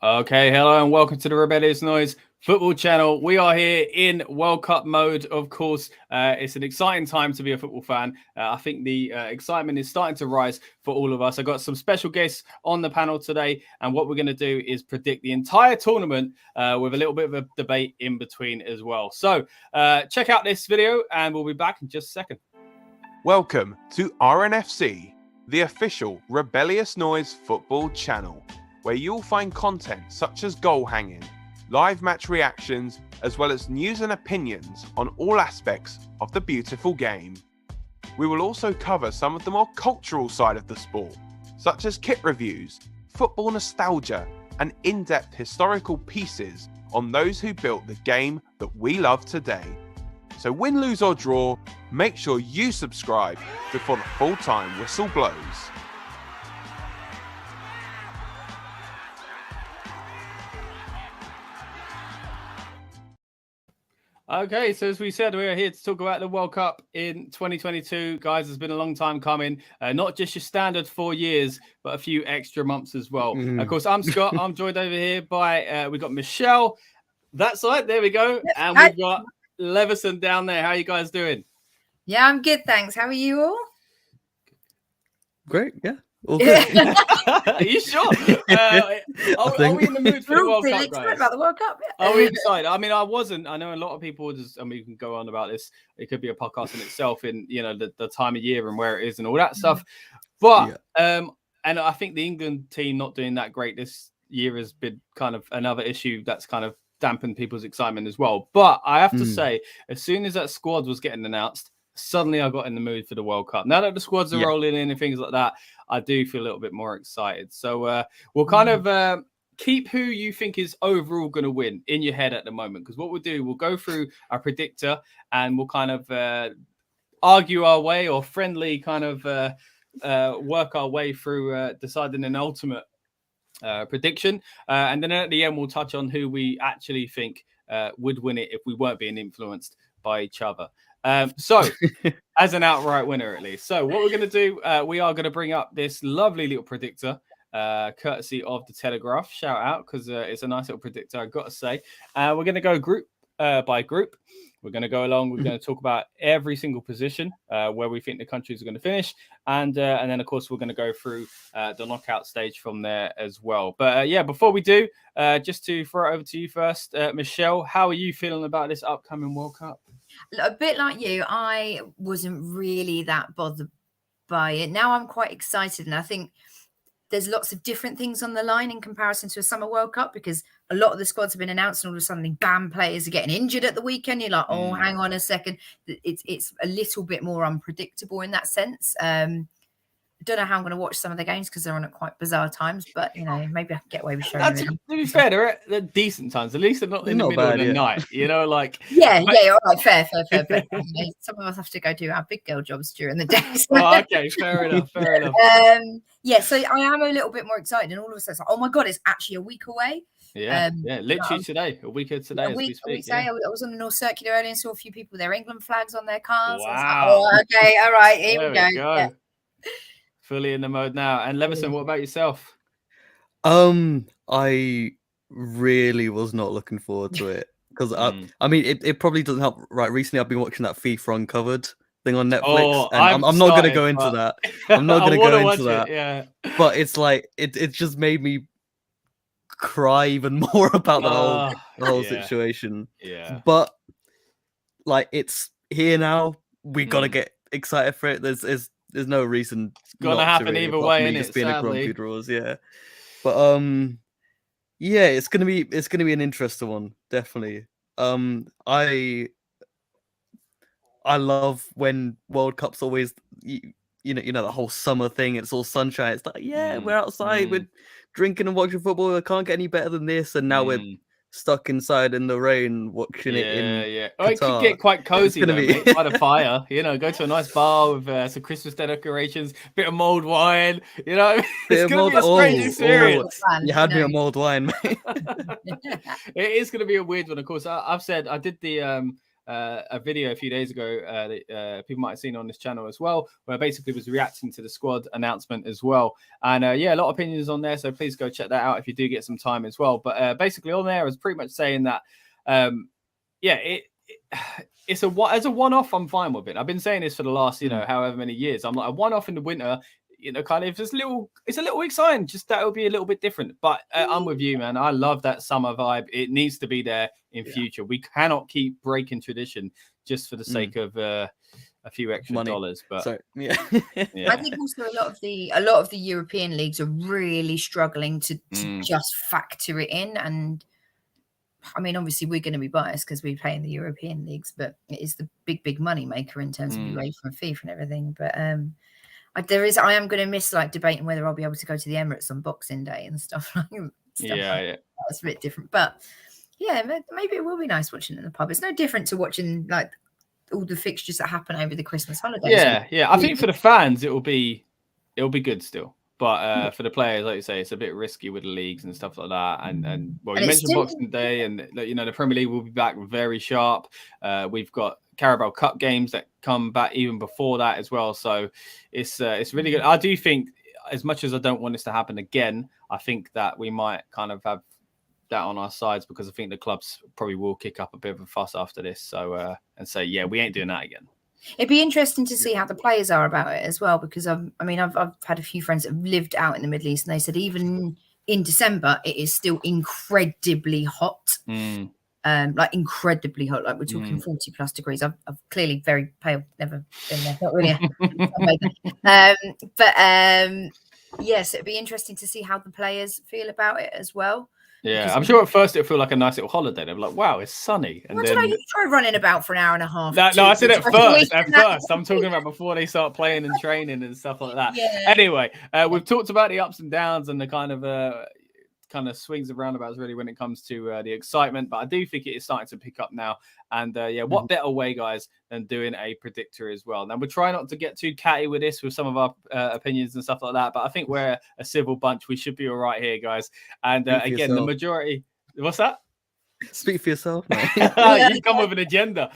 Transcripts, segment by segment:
Okay, hello and welcome to the Rebellious Noise Football Channel. We are here in World Cup mode, of course. It's an exciting time to be a football fan. I think the excitement is starting to rise for all of us. I got some special guests on the panel today, and what we're going to do is predict the entire tournament with a little bit of a debate in between as well. So check out this video, and we'll be back in just a second. Welcome to RNFC, the official Rebellious Noise Football Channel, where you'll find content such as goal hanging, live match reactions, as well as news and opinions on all aspects of the beautiful game. We will also cover some of the more cultural side of the sport, such as kit reviews, football nostalgia, and in-depth historical pieces on those who built the game that we love today. So win, lose or draw, make sure you subscribe before the full-time whistle blows. Okay, so as we said, we're here to talk about the World Cup in 2022. Guys, it's been a long time coming. Not just your standard 4 years, but a few extra months as well. Of course, I'm Scott. I'm joined over here by, we've got Michelle. That side, there we go. And we've got Leveson down there. How are you guys doing? Yeah, I'm good, thanks. How are you all? Great, yeah. All good. Are you sure? Are we in the mood for the World Cup, guys? About the World Cup, yeah. Are we excited? I mean, I wasn't. I know a lot of people just, I mean, you can go on about this. It could be a podcast in itself in, you know, the time of year and where it is and all that stuff. But, and I think the England team not doing that great this year has been kind of another issue that's kind of dampened people's excitement as well. But I have to say, as soon as that squad was getting announced, suddenly I got in the mood for the World Cup. Now that the squads are rolling in and things like that, I do feel a little bit more excited. So we'll kind of keep who you think is overall going to win in your head at the moment. Because what we'll do, we'll go through our predictor and we'll kind of argue our way or friendly kind of work our way through deciding an ultimate prediction. And then at the end, we'll touch on who we actually think would win it if we weren't being influenced by each other. So as an outright winner, at least. So what we're going to do, we are going to bring up this lovely little predictor, courtesy of the Telegraph. Shout out, because it's a nice little predictor, I've got to say. We're going to go group by group. We're going to go along. We're going to talk about every single position where we think the countries are going to finish. And then, of course, we're going to go through the knockout stage from there as well. But yeah, before we do, just to throw it over to you first, Michelle, how are you feeling about this upcoming World Cup? A bit like you, I wasn't really that bothered by it. Now I'm quite excited, and I think there's lots of different things on the line in comparison to a Summer World Cup, because a lot of the squads have been announced and all of a sudden bam, players are getting injured at the weekend. You're like, oh, hang on a second. It's a little bit more unpredictable in that sense. I don't know how I'm going to watch some of the games because they're on at quite bizarre times, but, you know, maybe I can get away with showing them. To be fair, they're decent times. At least they're not in the middle of the night, you know, like... Yeah, all right, fair. But, you know, some of us have to go do our big girl jobs during the day. So. Oh, okay, fair enough. Yeah, so I am a little bit more excited, and all of a sudden, it's like, oh my God, it's actually a week away. Yeah, literally today, a week of today. A week today. I was on the North Circular earlier and saw a few people with their England flags on their cars. Wow. Like, oh, okay, all right, here we go. Yeah. Fully in the mode now. And Leveson, what about yourself? I really was not looking forward to it because I mean, it probably doesn't help. Right, recently I've been watching that FIFA Uncovered thing on Netflix, and I'm not going to go into that. I'm not going to go into that. Yeah, but it's like it just made me cry even more about the whole situation. Yeah, but like it's here now. We got to get excited for it. There's no reason. It's gonna happen either way, and it's being a grumpy draws, yeah. But yeah, it's gonna be an interesting one, definitely. I love when World Cup's always you know the whole summer thing. It's all sunshine. It's like we're outside, we're drinking and watching football. I can't get any better than this. And now we're stuck inside in the rain watching it in Qatar. Oh, it could get quite cozy though, mate, by the fire, you know, go to a nice bar with some Christmas decorations, bit of mulled wine, you know. It's gonna be a strange experience. You had me at mulled wine, mate. It is gonna be a weird one, of course. I've said I did the a video a few days ago that people might have seen on this channel as well, where basically was reacting to the squad announcement as well. And a lot of opinions on there, so please go check that out if you do get some time as well. But basically on there, I was pretty much saying that, it's as a one-off, I'm fine with it. I've been saying this for the last, however many years. I'm like, a one-off in the winter, kind of it's a little exciting, just that it'll be a little bit different. But I'm with you, man. I love that summer vibe. It needs to be there in future. We cannot keep breaking tradition just for the sake of a few extra money. dollars. But I think also a lot of the European leagues are really struggling to just factor it in. And I mean, obviously we're going to be biased because we play in the European leagues, but it is the big money maker in terms of UEFA and FIFA and everything. But I am going to miss like debating whether I'll be able to go to the Emirates on Boxing Day and stuff like that. That's a bit different. But yeah, maybe it will be nice watching in the pub. It's no different to watching like all the fixtures that happen over the Christmas holidays. I think for the fans it'll be good still. But for the players, like you say, it's a bit risky with the leagues and stuff like that. And you mentioned Boxing Day, and the Premier League will be back very sharp. We've got Carabao Cup games that come back even before that as well. So it's really good. I do think, as much as I don't want this to happen again, I think that we might kind of have that on our sides, because I think the clubs probably will kick up a bit of a fuss after this. So and say, we ain't doing that again. It'd be interesting to see how the players are about it as well, because I've had a few friends that have lived out in the Middle East, and they said even in December it is still incredibly hot, like incredibly hot. Like we're talking 40+ degrees. I'm clearly very pale, never been there. Not really. Yes, it'd be interesting to see how the players feel about it as well. Yeah, I'm sure at first it'll feel like a nice little holiday. They'll be like, wow, it's sunny. And then you try running about for an hour and a half. No, I said at first. I'm talking about before they start playing and training and stuff like that. Yeah. Anyway, we've talked about the ups and downs and the kind of swings and roundabouts really when it comes to the excitement. But I do think it is starting to pick up now. And what better way, guys, than doing a predictor as well? Now, we'll try not to get too catty with this, with some of our opinions and stuff like that. But I think we're a civil bunch. We should be all right here, guys. And again, the majority... What's that? Speak for yourself, man. You come with an agenda.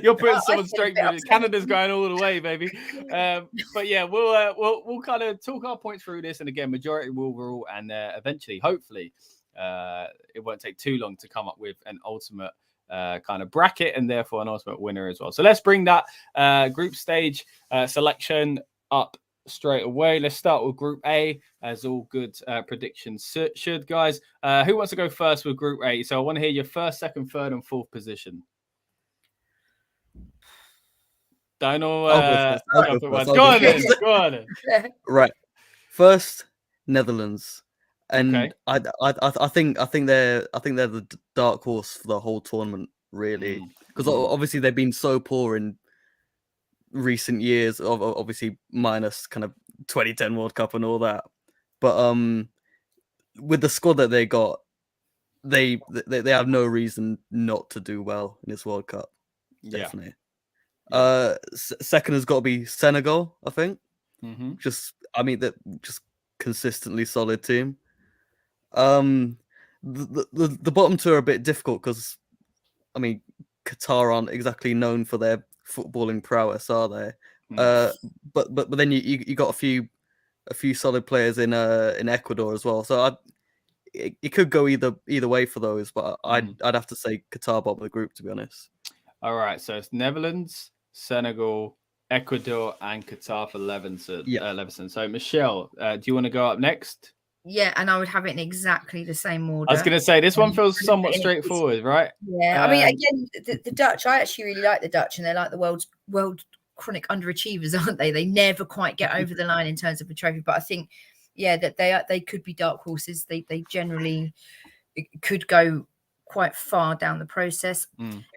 You're putting someone straight with it. Canada's going all the way, baby. But yeah, we'll kind of talk our points through this. And again, majority will rule. And eventually, hopefully, it won't take too long to come up with an ultimate kind of bracket, and therefore an ultimate winner as well. So let's bring that group stage selection up straight away. Let's start with Group A, as all good predictions should, guys. Who wants to go first with Group A? So I want to hear your first, second, third, and fourth position. Go on then. Right, first, Netherlands. And I think they're the dark horse for the whole tournament, really, because obviously they've been so poor in recent years, obviously minus kind of 2010 World Cup and all that. But with the squad that they got, they have no reason not to do well in this World Cup. Definitely. Second has got to be Senegal, I think. Just consistently solid team. The bottom two are a bit difficult because, I mean, Qatar aren't exactly known for their footballing prowess, are they? But then you got a few solid players in Ecuador as well. So it could go either way for those, but I'd have to say Qatar bottom of the group, to be honest. All right, so it's Netherlands, Senegal, Ecuador, and Qatar for Leveson. So Michelle, do you want to go up next? Yeah, and I would have it in exactly the same order. I was going to say, this one feels somewhat straightforward, right? Yeah, I mean, again, the Dutch, I actually really like the Dutch, and they're like the world chronic underachievers, aren't they? They never quite get over the line in terms of a trophy. But I think, that they could be dark horses. They generally could go quite far down the process.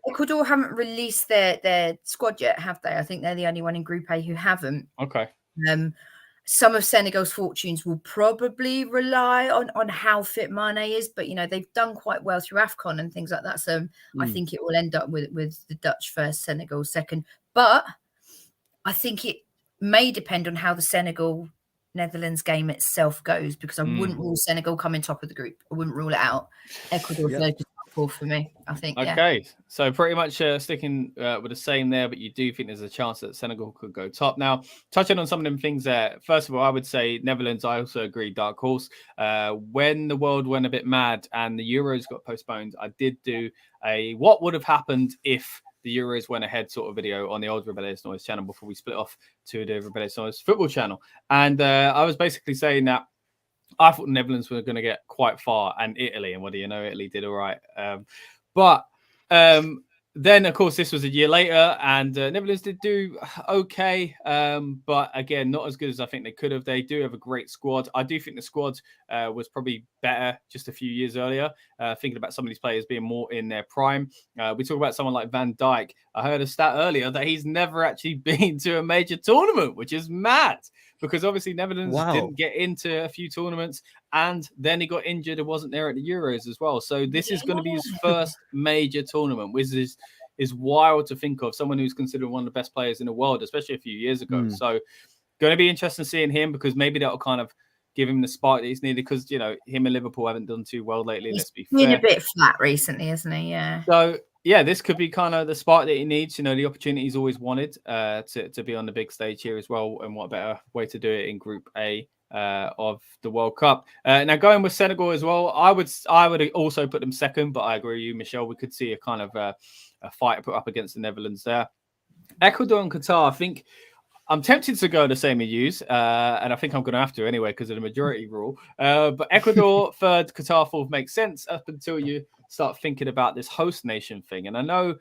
Ecuador haven't released their squad yet, have they? I think they're the only one in Group A who haven't. Okay. Some of Senegal's fortunes will probably rely on how fit Mane is, but they've done quite well through AFCON and things like that. So I think it will end up with the Dutch first, Senegal second. But I think it may depend on how the Senegal-Netherlands game itself goes, because I wouldn't rule Senegal coming top of the group. I wouldn't rule it out. Ecuador fourth for me, I think. Okay, so pretty much sticking with the same there, but you do think there's a chance that Senegal could go top. Now, touching on some of them things there, first of all, I would say Netherlands, I also agree, dark horse. When the world went a bit mad and the Euros got postponed, I did do a what would have happened if the Euros went ahead sort of video on the old Rebellious Noise channel before we split off to the Rebellious Noise Football Channel. And I was basically saying that I thought the Netherlands were going to get quite far, and Italy, and what do you know, Italy did all right. But then, of course, this was a year later, and Netherlands did do okay. But again, not as good as I think they could have. They do have a great squad. I do think the squad was probably better just a few years earlier, thinking about some of these players being more in their prime. We talk about someone like Van Dijk. I heard a stat earlier that he's never actually been to a major tournament, which is mad. Because obviously Netherlands didn't get into a few tournaments, and then he got injured and wasn't there at the Euros as well. So this is going to be his first major tournament, which is wild to think of. Someone who's considered one of the best players in the world, especially a few years ago. So going to be interesting seeing him, because maybe that'll kind of give him the spark that he's needed, because, you know, him and Liverpool haven't done too well lately. Let's be fair. He's been a bit flat recently, isn't he? Yeah. So yeah, this could be kind of the spark that he needs. You know, the opportunity he's always wanted to be on the big stage here as well. And what better way to do it in Group A of the World Cup. Now going with Senegal as well, I would also put them second, but I agree with you, Michelle. We could see a kind of a fight put up against the Netherlands there. Ecuador and Qatar, I think I'm tempted to go the same as you, and I think I'm going to have to anyway because of the majority rule. But Ecuador third, Qatar fourth makes sense up until you start thinking about this host nation thing. And I know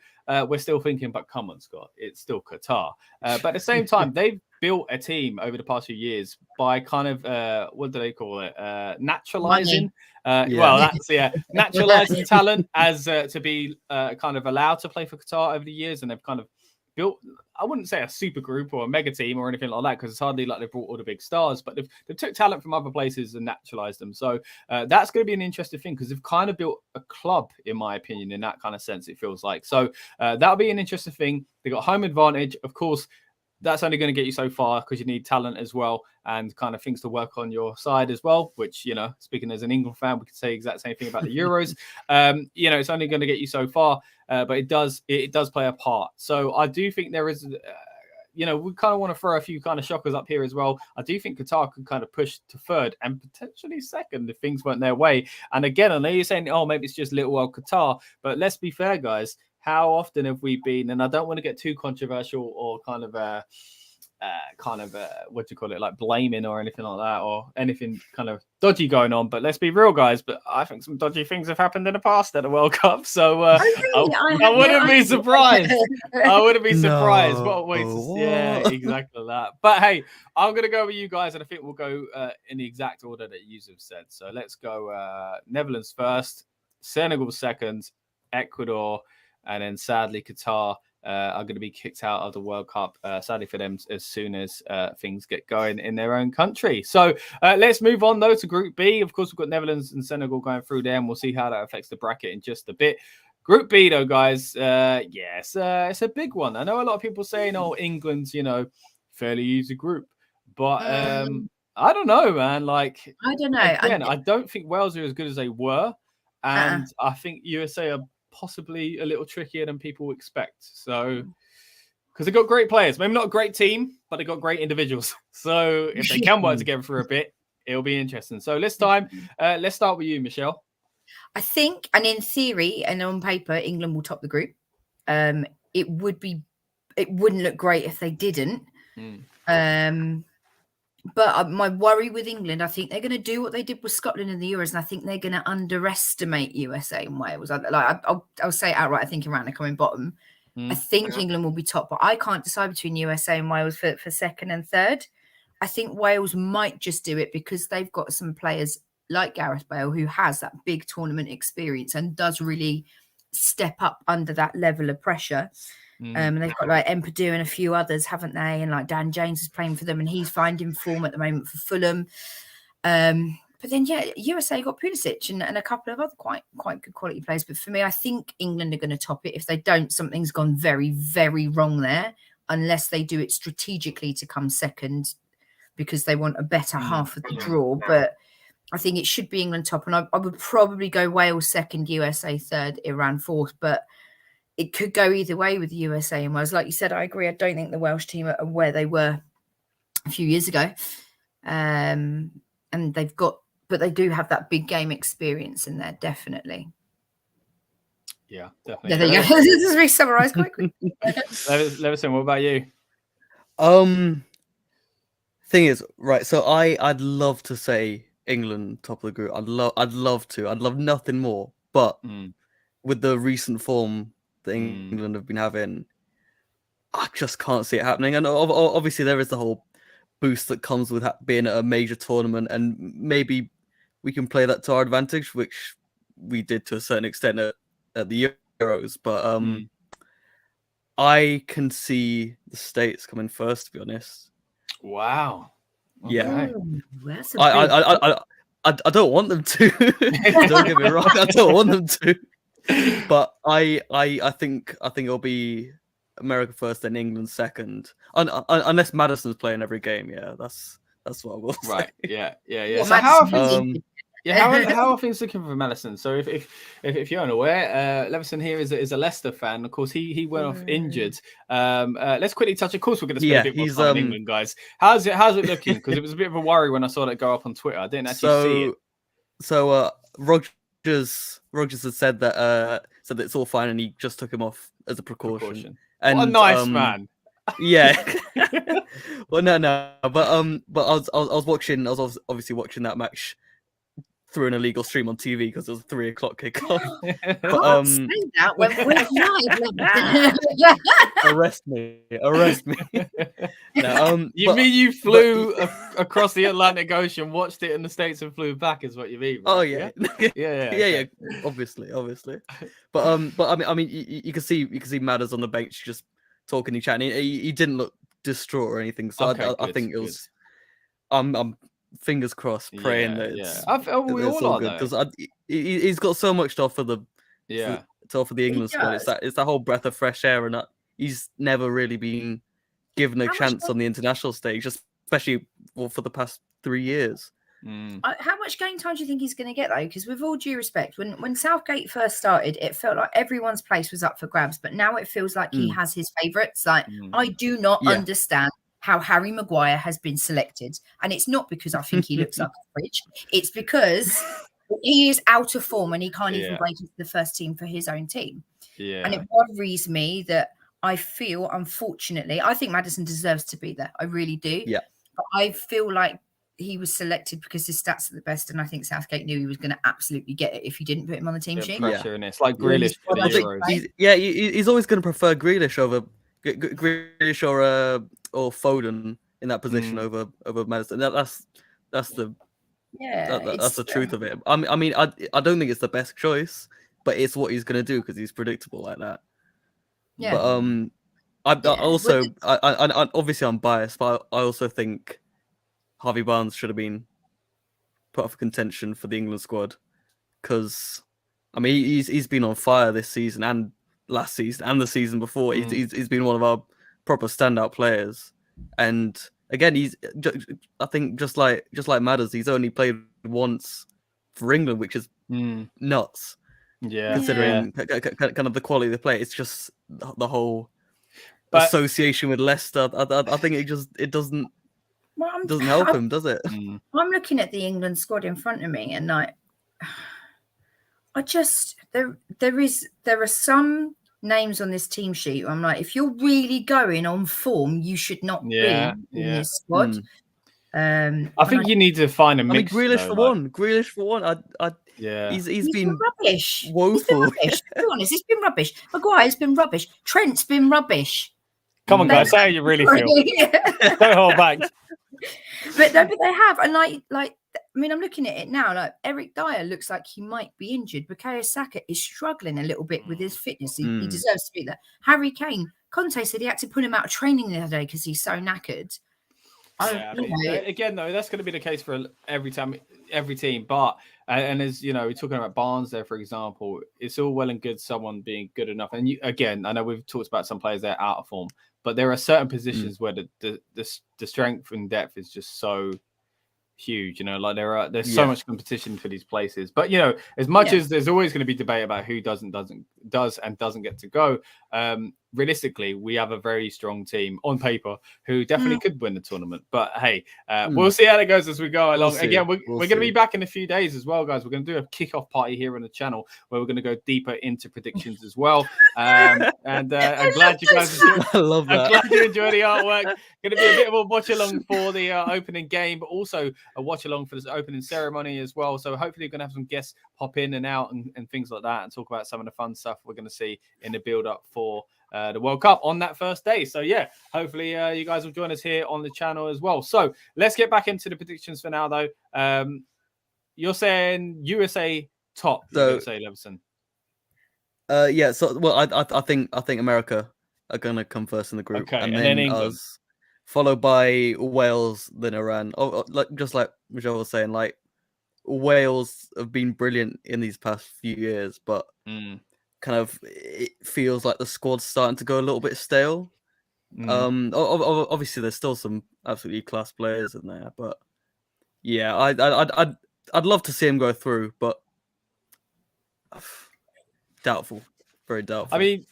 we're still thinking, but come on, Scott, it's still Qatar. But at the same time, they've built a team over the past few years by kind of, what do they call it? Naturalizing. Well, that's, naturalizing talent as to be kind of allowed to play for Qatar over the years. And they've kind of built, I wouldn't say a super group or a mega team or anything like that, because it's hardly like they've brought all the big stars, but they've took talent from other places and naturalized them. So that's going to be an interesting thing, because they've kind of built a club, in my opinion, in that kind of sense, it feels like. So that'll be an interesting thing. They got home advantage. Of course, that's only going to get you so far, because you need talent as well and kind of things to work on your side as well, which, you know, speaking as an England fan, we could say the exact same thing about the Euros. You know, it's only going to get you so far, but it does play a part. So I do think there is, you know, we kind of want to throw a few kind of shockers up here as well. I do think Qatar could kind of push to third and potentially second if things went their way. And again, I know you're saying, oh, maybe it's just little old Qatar, but let's be fair, guys. How often have we been, and I don't want to get too controversial or kind of what do you call it, like blaming or anything like that, or anything kind of dodgy going on, but let's be real, guys, but I think some dodgy things have happened in the past at the World Cup, so I wouldn't be surprised. I wouldn't be surprised. What a way to, yeah, exactly that. But hey, I'm gonna go with you guys, and I think we'll go in the exact order that you have said. So let's go Netherlands first, Senegal second, Ecuador, and then sadly Qatar are going to be kicked out of the World Cup, sadly for them, as soon as things get going in their own country. So let's move on, though, to Group B. Of course, we've got Netherlands and Senegal going through there, and we'll see how that affects the bracket in just a bit. Group B, though, guys, yes, it's a big one. I know a lot of people saying, oh, England's, you know, fairly easy group. But I don't know, man. Like, I don't know. Again, I don't think Wales are as good as they were. And I think USA are possibly a little trickier than people expect. So, because they've got great players, maybe not a great team, but they've got great individuals. So if they can work together for a bit, it'll be interesting. So let's start with you, Michelle. I think, and in theory and on paper, England will top the group. It wouldn't look great if they didn't. But my worry with England, I think they're going to do what they did with Scotland in the Euros, and I think they're going to underestimate USA and Wales. I'll say it outright. I think Iran are coming bottom. I think England will be top, but I can't decide between USA and Wales for second and third. I think Wales might just do it because they've got some players like Gareth Bale, who has that big tournament experience and does really step up under that level of pressure. And they've got like Empadu and a few others, haven't they? And like Dan James is playing for them, and he's finding form at the moment for Fulham. But then, yeah, USA got Pulisic and a couple of other quite good quality players. But for me, I think England are going to top it. If they don't, something's gone very, very wrong there, unless they do it strategically to come second because they want a better half of the draw. But I think it should be England top, and I would probably go Wales second, USA third, Iran fourth, but it could go either way with the USA and Wales. Like you said, I agree. I don't think the Welsh team are where they were a few years ago. And but they do have that big game experience in there, definitely. Yeah, definitely. Yeah, there you go. This is really summarised quite quickly. Levison, what about you? Thing is, right, so I'd love to say England top of the group. I'd love to. I'd love nothing more. But with the recent form that England have been having, I just can't see it happening. And obviously there is the whole boost that comes with being at a major tournament, and maybe we can play that to our advantage, which we did to a certain extent at the Euros. But I can see the States coming first, to be honest. Wow. Okay. Yeah. Ooh, I don't want them to. Don't get me wrong. I don't want them to. But I think it'll be America first, then England second, unless Madison's playing every game. Yeah, that's what I will say. Right. Yeah. Well, So how are things looking for Madison? So if you're unaware, Levison here is a Leicester fan. Of course, he went off injured. Let's quickly touch. Of course, we're going to spend a bit more time in England, guys. How's it looking? Because it was a bit of a worry when I saw that go up on Twitter. I didn't actually see it. So Rogers had said that it's all fine, and he just took him off as a precaution. And, what a nice man. Yeah. Well, no, but I was obviously watching that match through an illegal stream on TV because it was a 3 o'clock kickoff. But, say that when we're live. Arrest me. No, you flew across the Atlantic Ocean, watched it in the States, and flew back? Is what you mean? Right? Oh yeah, yeah. Obviously. But I mean, you can see Madders on the bench just talking and chatting. He didn't look distraught or anything. So okay, I think it was. I'm fingers crossed, praying that it's we all are good, because he's got so much to offer the England squad. It's that whole breath of fresh air, and he's never really been given a chance on the international stage, especially for the past 3 years. How much game time do you think he's going to get, though? Because with all due respect, when Southgate first started, it felt like everyone's place was up for grabs, but now it feels like he has his favourites. Like I do not understand how Harry Maguire has been selected, and it's not because I think he looks like a fridge. It's because he is out of form and he can't even break into the first team for his own team. And it worries me that I feel, unfortunately, I think Maddison deserves to be there. I really do. Yeah, but I feel like he was selected because his stats are the best, and I think Southgate knew he was going to absolutely get it if he didn't put him on the team sheet. Pressure in it. It's like Grealish for the Euros. He's always going to prefer Grealish over or Foden in that position over Maddison. That's the truth of it. I mean, I don't think it's the best choice, but it's what he's going to do because he's predictable like that. Yeah. But I obviously I'm biased, but I also think Harvey Barnes should have been put off contention for the England squad, because I mean he's been on fire this season and last season and the season before. He's been one of our proper standout players, and again I think just like Madders, he's only played once for England, which is nuts. Yeah, considering kind of the quality of the play. It's just the whole association with Leicester. I think it doesn't help him, does it? I'm looking at the England squad in front of me, and like, there are some names on this team sheet where I'm like, if you're really going on form, you should not be in this squad. I think you need to find a mix. I mean, Grealish for one. He's been rubbish. Woeful. He's been rubbish. To be honest, he's been rubbish. Maguire's been rubbish. Trent's been rubbish. Come on, guys, say how you really feel. Don't hold back. But they have, and like I mean, I'm looking at it now. Like Eric Dyer looks like he might be injured. Bukayo Saka is struggling a little bit with his fitness. He deserves to be there. Harry Kane, Conte said he had to put him out of training the other day because he's so knackered. Again, though, that's going to be the case for every team. But and as you know, we're talking about Barnes there, for example. It's all well and good someone being good enough. And again, I know we've talked about some players that are out of form, but there are certain positions where the strength and depth is just so huge. Like there's so much competition for these places. But as much as there's always going to be debate about who does and doesn't get to go, realistically, we have a very strong team on paper who definitely could win the tournament. But hey, we'll see how it goes as we go along. Again, we're going to be back in a few days as well, guys. We're going to do a kickoff party here on the channel where we're going to go deeper into predictions as well. And I'm glad you guys enjoyed. I love that. I'm glad you enjoy the artwork. Going to be a bit of a watch along for the opening game, but also a watch along for this opening ceremony as well. So hopefully we're going to have some guests pop in and out and things like that and talk about some of the fun stuff we're going to see in the build up for the World Cup on that first day. So yeah, hopefully you guys will join us here on the channel as well. So let's get back into the predictions for now though. You're saying USA top, so, say Leveson. Yeah, so well I think America are gonna come first in the group, okay, and then England. us, followed by Wales, then Iran. Like Michelle was saying, like Wales have been brilliant in these past few years, but kind of it feels like the squad's starting to go a little bit stale. Obviously there's still some absolutely class players in there, but yeah, I'd love to see him go through, but doubtful, very doubtful. I mean,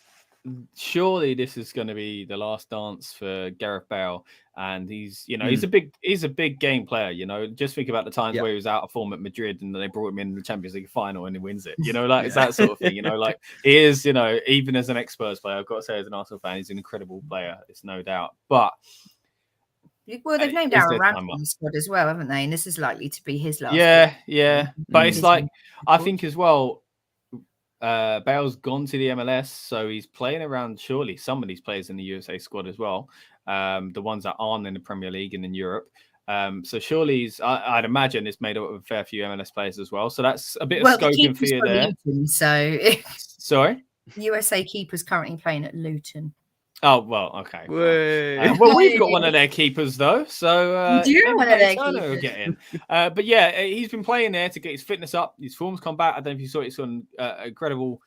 surely this is going to be the last dance for Gareth Bale, and he's he's a big game player. Just think about the times where he was out of form at Madrid, and then they brought him in the Champions League final and he wins it. It's that sort of thing. Like he is. Even as an ex-Spurs player, I've got to say, as an Arsenal fan, he's an incredible player. It's no doubt. But well, they've named Aaron Ramsey in the squad as well, haven't they? And this is likely to be his last. Yeah. But it's like I think as well. Bale's gone to the MLS, so he's playing around surely some of these players in the USA squad as well. The ones that aren't in the Premier League and in Europe. So surely I'd imagine it's made up of a fair few MLS players as well. So that's a bit of scope and fear there. Luton, so sorry, USA keeper's currently playing at Luton. Oh well, okay. Well, we've got one of their keepers though, so one of their keepers. Get in. But yeah, he's been playing there to get his fitness up. His form's come back. I don't know if you saw it. It's on incredible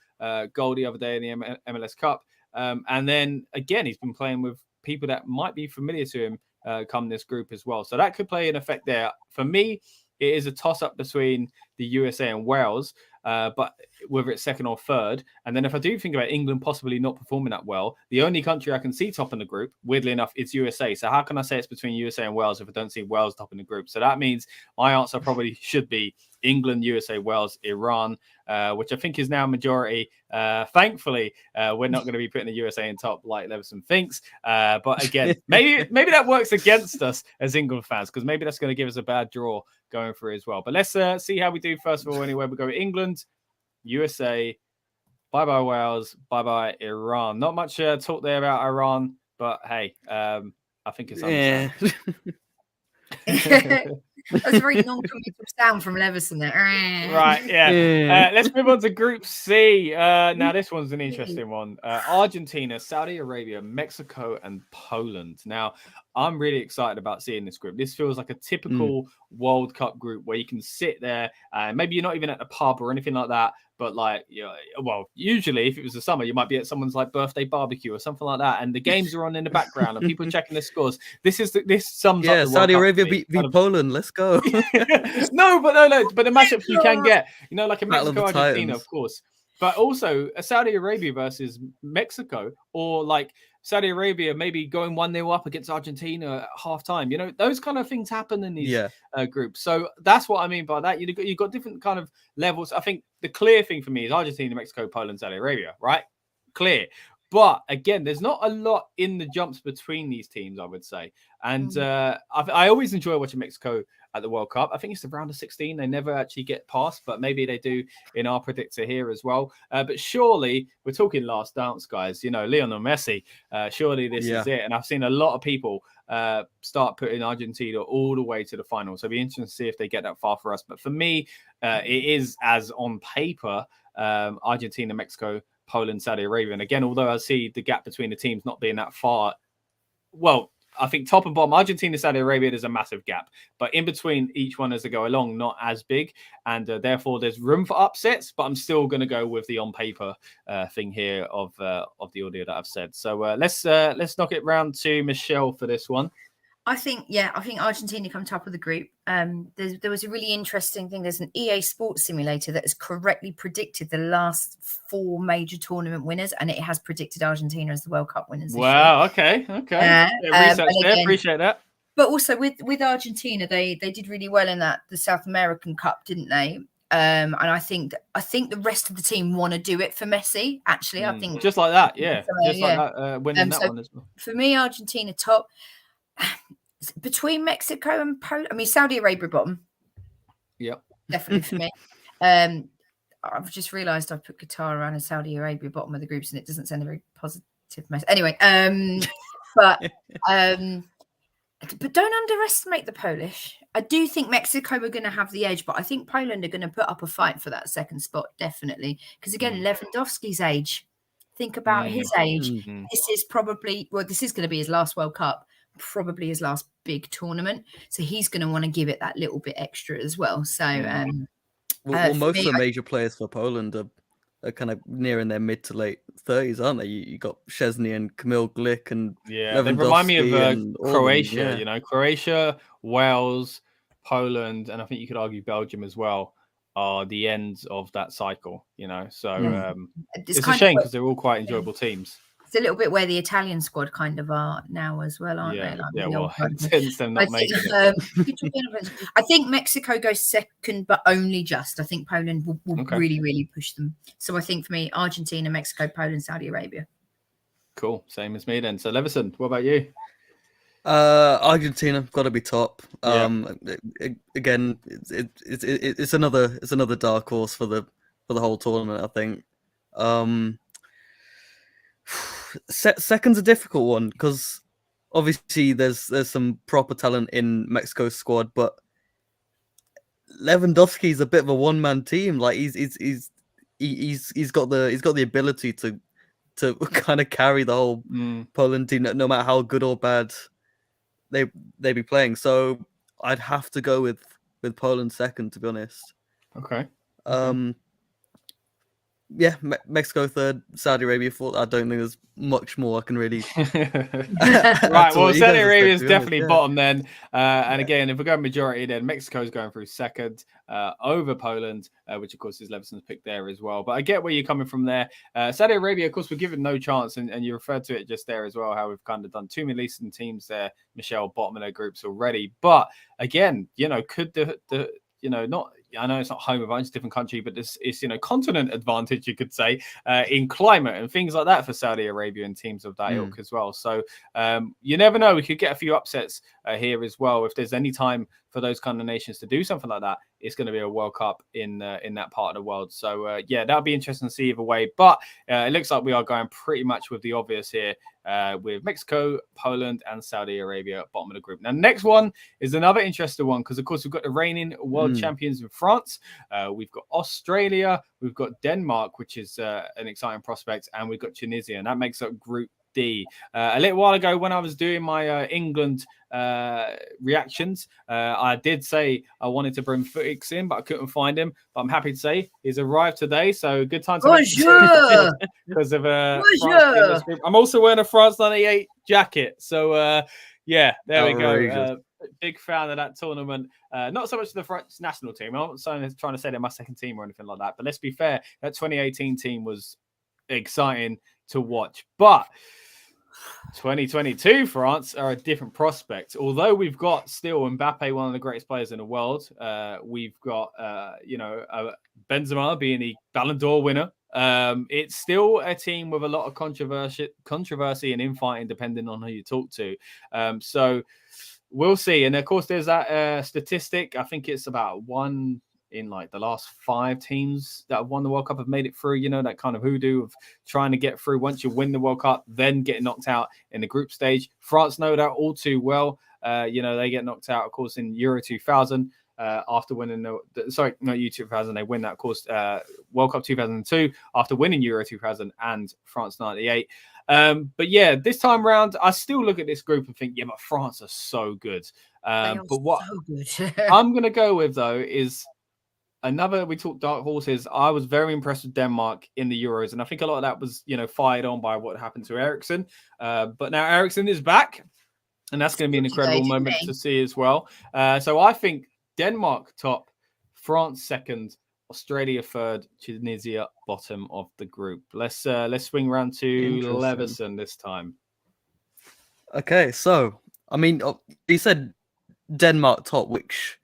goal the other day in the MLS Cup. And then again, he's been playing with people that might be familiar to him come this group as well. So that could play an effect there. For me, it is a toss-up between the USA and Wales, but whether it's second or third. And then if I do think about England possibly not performing that well, the only country I can see top in the group, weirdly enough, is USA. So how can I say it's between USA and Wales if I don't see Wales top in the group? So that means my answer probably should be England, USA, Wales, Iran, which I think is now majority. Thankfully, we're not going to be putting the USA in top like Leveson thinks. But again, maybe that works against us as England fans, because maybe that's going to give us a bad draw going through as well. But let's see how we do first of all. Anyway, we go England, USA, bye-bye Wales, bye-bye Iran. Not much talk there about Iran, but hey, I think it's understandable. That's a very non-committal sound from Leveson there. Right, yeah. Let's move on to Group C. Now, this one's an interesting one. Argentina, Saudi Arabia, Mexico, and Poland. Now, I'm really excited about seeing this group. This feels like a typical World Cup group where you can sit there, maybe you're not even at the pub or anything like that, but like, well, usually if it was the summer, you might be at someone's like birthday barbecue or something like that, and the games are on in the background and people checking the scores. This sums up the World Saudi Cup Arabia beat Poland. Let's go. No, but the matchups you can get, like a Battle of Mexico, the Argentina, Titans. of course, but also a Saudi Arabia versus Mexico, or like Saudi Arabia maybe going 1-0 up against Argentina at half time. Those kind of things happen in these groups. So that's what I mean by that. You've got different kind of levels. I think the clear thing for me is Argentina, Mexico, Poland, Saudi Arabia, right? Clear. But again, there's not a lot in the jumps between these teams, I would say. And I always enjoy watching Mexico at the World Cup. I think it's the round of 16. They never actually get past, but maybe they do in our predictor here as well. But surely, we're talking last dance, guys. Lionel Messi, surely this is it. And I've seen a lot of people start putting Argentina all the way to the final. So it'll be interesting to see if they get that far for us. But for me, it is as on paper, Argentina, Mexico, Poland, Saudi Arabia. And again, although I see the gap between the teams not being that far, well, I think top and bottom, Argentina, Saudi Arabia, there's a massive gap. But in between each one as they go along, not as big. And therefore, there's room for upsets. But I'm still going to go with the on paper thing here of the audio that I've said. So let's knock it round to Michelle for this one. I think Argentina come top of the group. There was a really interesting thing. There's an EA Sports simulator that has correctly predicted the last 4 major tournament winners, and it has predicted Argentina as the World Cup winners. Wow. Okay. Research there. Appreciate that. But also with Argentina, they did really well in the South American Cup, didn't they? And I think the rest of the team want to do it for Messi. Actually, I think just like that, like that, winning that one as well. For me, Argentina top. Between Mexico and Poland, I mean Saudi Arabia bottom. Yep, definitely for me. I've just realised I've put Qatar around and Saudi Arabia bottom of the groups, and it doesn't send a very positive message. Anyway, but don't underestimate the Polish. I do think Mexico are going to have the edge, but I think Poland are going to put up a fight for that second spot, definitely. Because again, Lewandowski's age. Think about his age. This is probably this is going to be his last World Cup. Probably his last big tournament, so he's going to want to give it that little bit extra as well. So, most of the major players for Poland are kind of nearing their mid to late 30s, aren't they? You got Szczesny and Kamil Glik, and they remind me of Croatia. You know, Croatia, Wales, Poland, and I think you could argue Belgium as well are the ends of that cycle. You know, so it's a shame because they're all quite enjoyable teams. It's a little bit where the Italian squad kind of are now as well, aren't they? Like hence them not making it. I think Mexico goes second, but only just. I think Poland will really, really push them. So I think for me, Argentina, Mexico, Poland, Saudi Arabia. Cool. Same as me then. So Leveson, what about you? Argentina got to be top. Again, it's another dark horse for the whole tournament, I think. Second's a difficult one because obviously there's some proper talent in Mexico's squad, but Lewandowski's a bit of a one-man team. Like he's got the ability to kind of carry the whole Poland team, no matter how good or bad they be playing. So I'd have to go with Poland second, to be honest. Okay. Mexico third, Saudi Arabia fourth. I don't think there's much more I can really. Right. Well, Saudi Arabia is definitely bottom then. And again, if we go majority, then Mexico's going through second over Poland, which of course is Leveson's pick there as well. But I get where you're coming from there. Saudi Arabia, of course, we're given no chance, and you referred to it just there as well, how we've kind of done 2 Middle Eastern teams there, Michelle, bottom of their groups already. But again, could the not. I know it's not home advantage, different country, but it's continent advantage, you could say, in climate and things like that for Saudi Arabia and teams of that ilk as well. So you never know. We could get a few upsets here as well. If there's any time for those kind of nations to do something like that, it's going to be a World Cup in that part of the world. So that'll be interesting to see either way. But it looks like we are going pretty much with the obvious here, with Mexico, Poland, and Saudi Arabia at bottom of the group. Now, the next one is another interesting one because, of course, we've got the reigning world champions in France. We've got Australia. We've got Denmark, which is an exciting prospect, and we've got Tunisia, and that makes up Group D. A little while ago, when I was doing my England reactions, I did say I wanted to bring Futix in, but I couldn't find him. But I'm happy to say he's arrived today, so good time to because of France. I'm also wearing a France 98 jacket, so there we go. Big fan of that tournament. Not so much the French national team. I'm not trying to say they're my second team or anything like that, but let's be fair, that 2018 team was exciting to watch. But 2022 France are a different prospect. Although we've got still Mbappe, one of the greatest players in the world. We've got Benzema being the Ballon d'Or winner. It's still a team with a lot of controversy and infighting, depending on who you talk to. So we'll see. And of course, there's that statistic. I think it's about 1 in like the last 5 teams that have won the World Cup have made it through, that kind of hoodoo of trying to get through once you win the World Cup, then getting knocked out in the group stage. France know that all too well. They get knocked out, of course, in Euro 2000 after winning not Euro 2000. They win that, of course, World Cup 2002 after winning Euro 2000 and France 98. But this time round, I still look at this group and think, but France are so good. But what I'm going to go with, though, is we talked dark horses. I was very impressed with Denmark in the Euros, and I think a lot of that was, fired on by what happened to Eriksen. But now Eriksen is back. And that's going to be an incredible Today, moment to see as well. So I think Denmark top, France second, Australia third, Tunisia bottom of the group. Let's swing round to Leveson this time. Okay, so I mean, you said Denmark top, which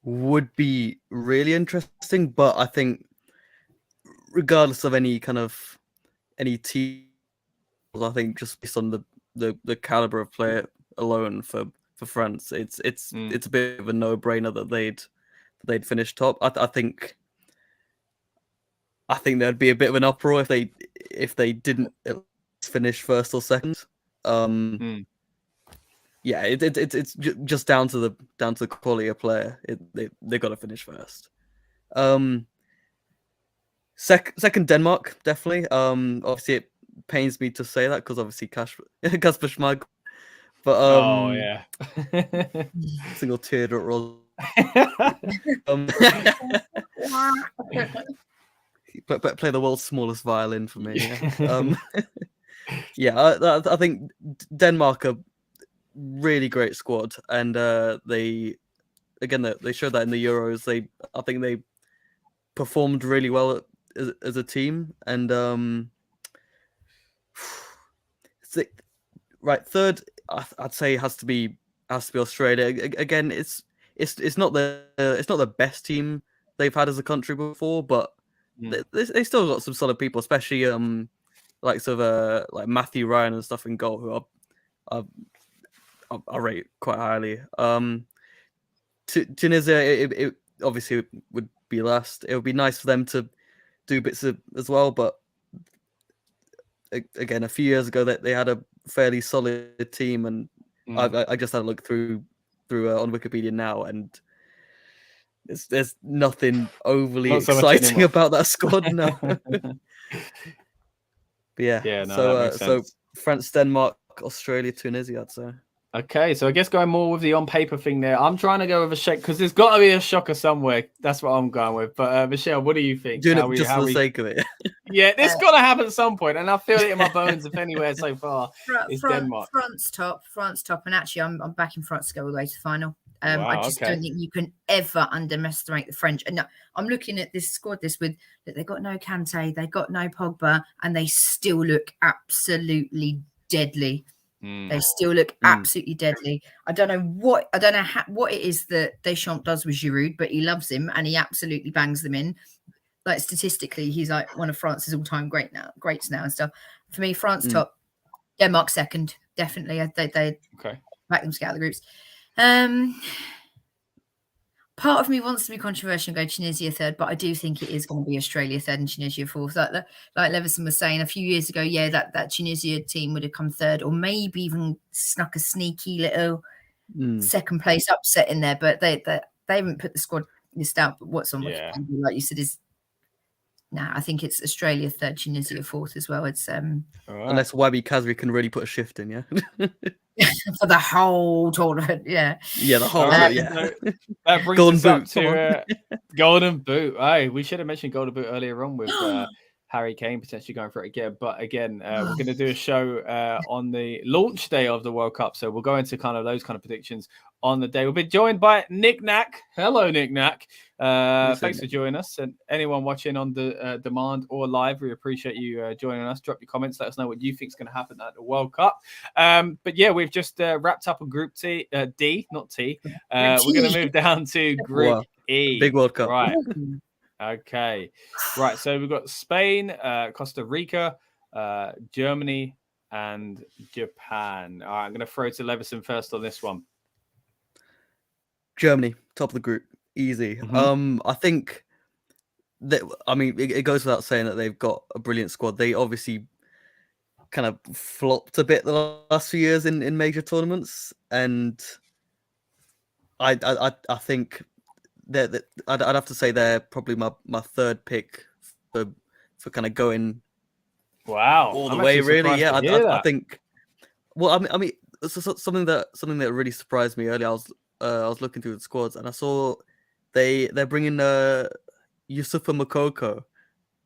would be really interesting, but I think regardless of any team, I think just based on the caliber of player alone for France, it's a bit of a no-brainer that they'd finish top. I think there'd be a bit of an uproar if they didn't finish first or second. Yeah, it's just down to the quality of player. They got to finish first. Second Denmark, definitely. Obviously it pains me to say that because obviously Kasper Schmeichel, but oh yeah, single teardrop roll. But play the world's smallest violin for me. Yeah, yeah. I think Denmark are really great squad, and they showed that in the Euros. I think they performed really well as a team, and right, third I'd say has to be Australia. Again, it's not the best team they've had as a country before, but they still got some solid people, especially like Matthew Ryan and stuff in goal, who I rate quite highly. Tunisia, it obviously would be last. It would be nice for them to do bits as well, but again, a few years ago that they had a fairly solid team, and I just had a look through on Wikipedia now, and there's nothing overly exciting about that squad now. But yeah, so France, Denmark, Australia, Tunisia, I'd say. Okay, so I guess going more with the on-paper thing there, I'm trying to go with a shake because there's got to be a shocker somewhere. That's what I'm going with. But Michelle, what do you think? Doing it just for the sake of it. Yeah, this got to happen at some point, and I feel it in my bones. If anywhere so far, is Denmark. France top, and actually, I'm backing France to go all the way to the final. I just don't think you can ever underestimate the French. And I'm looking at this squad that they've got no Kante, they've got no Pogba, and they still look absolutely deadly. They still look absolutely deadly. I don't know what it is that Deschamps does with Giroud, but he loves him and he absolutely bangs them in. Like statistically, he's like one of France's all-time greats now and stuff. For me, France top, Denmark second, definitely. They back them to get out of the groups. Part of me wants to be controversial and go Tunisia third, but I do think it is going to be Australia third and Tunisia fourth. Like Leveson was saying a few years ago, that Tunisia team would have come third, or maybe even snuck a sneaky little second place upset in there. But they haven't put the squad list out. But what's on Wikipedia, like you said, is I think it's Australia third, Tunisia fourth as well. It's unless Wabi Kazri can really put a shift in, yeah. For the whole tournament, the whole that brings us up to Golden Boot. We should have mentioned Golden Boot earlier on with Harry Kane potentially going for it again. But again, we're going to do a show on the launch day of the World Cup, so we'll go into kind of those kind of predictions on the day. We'll be joined by Nick Knack. Hello, Nick Knack. Thanks for joining us, and anyone watching on the demand or live, we appreciate you joining us. Drop your comments, let us know what you think is going to happen at the World Cup. But yeah, we've just wrapped up a Group D, not T. We're going to move down to Group E. Big World Cup, right? Okay, right. So we've got Spain, Costa Rica, Germany, and Japan. All right, I'm going to throw to Leveson first on this one. Germany, top of the group. Easy. I think that, it goes without saying that they've got a brilliant squad. They obviously kind of flopped a bit the last few years in major tournaments, and I think that I'd have to say they're probably my third pick for kind of going all the way. Really, yeah. I think. Well, something that really surprised me earlier. I was looking through the squads and I saw they're bringing Youssoufa Moukoko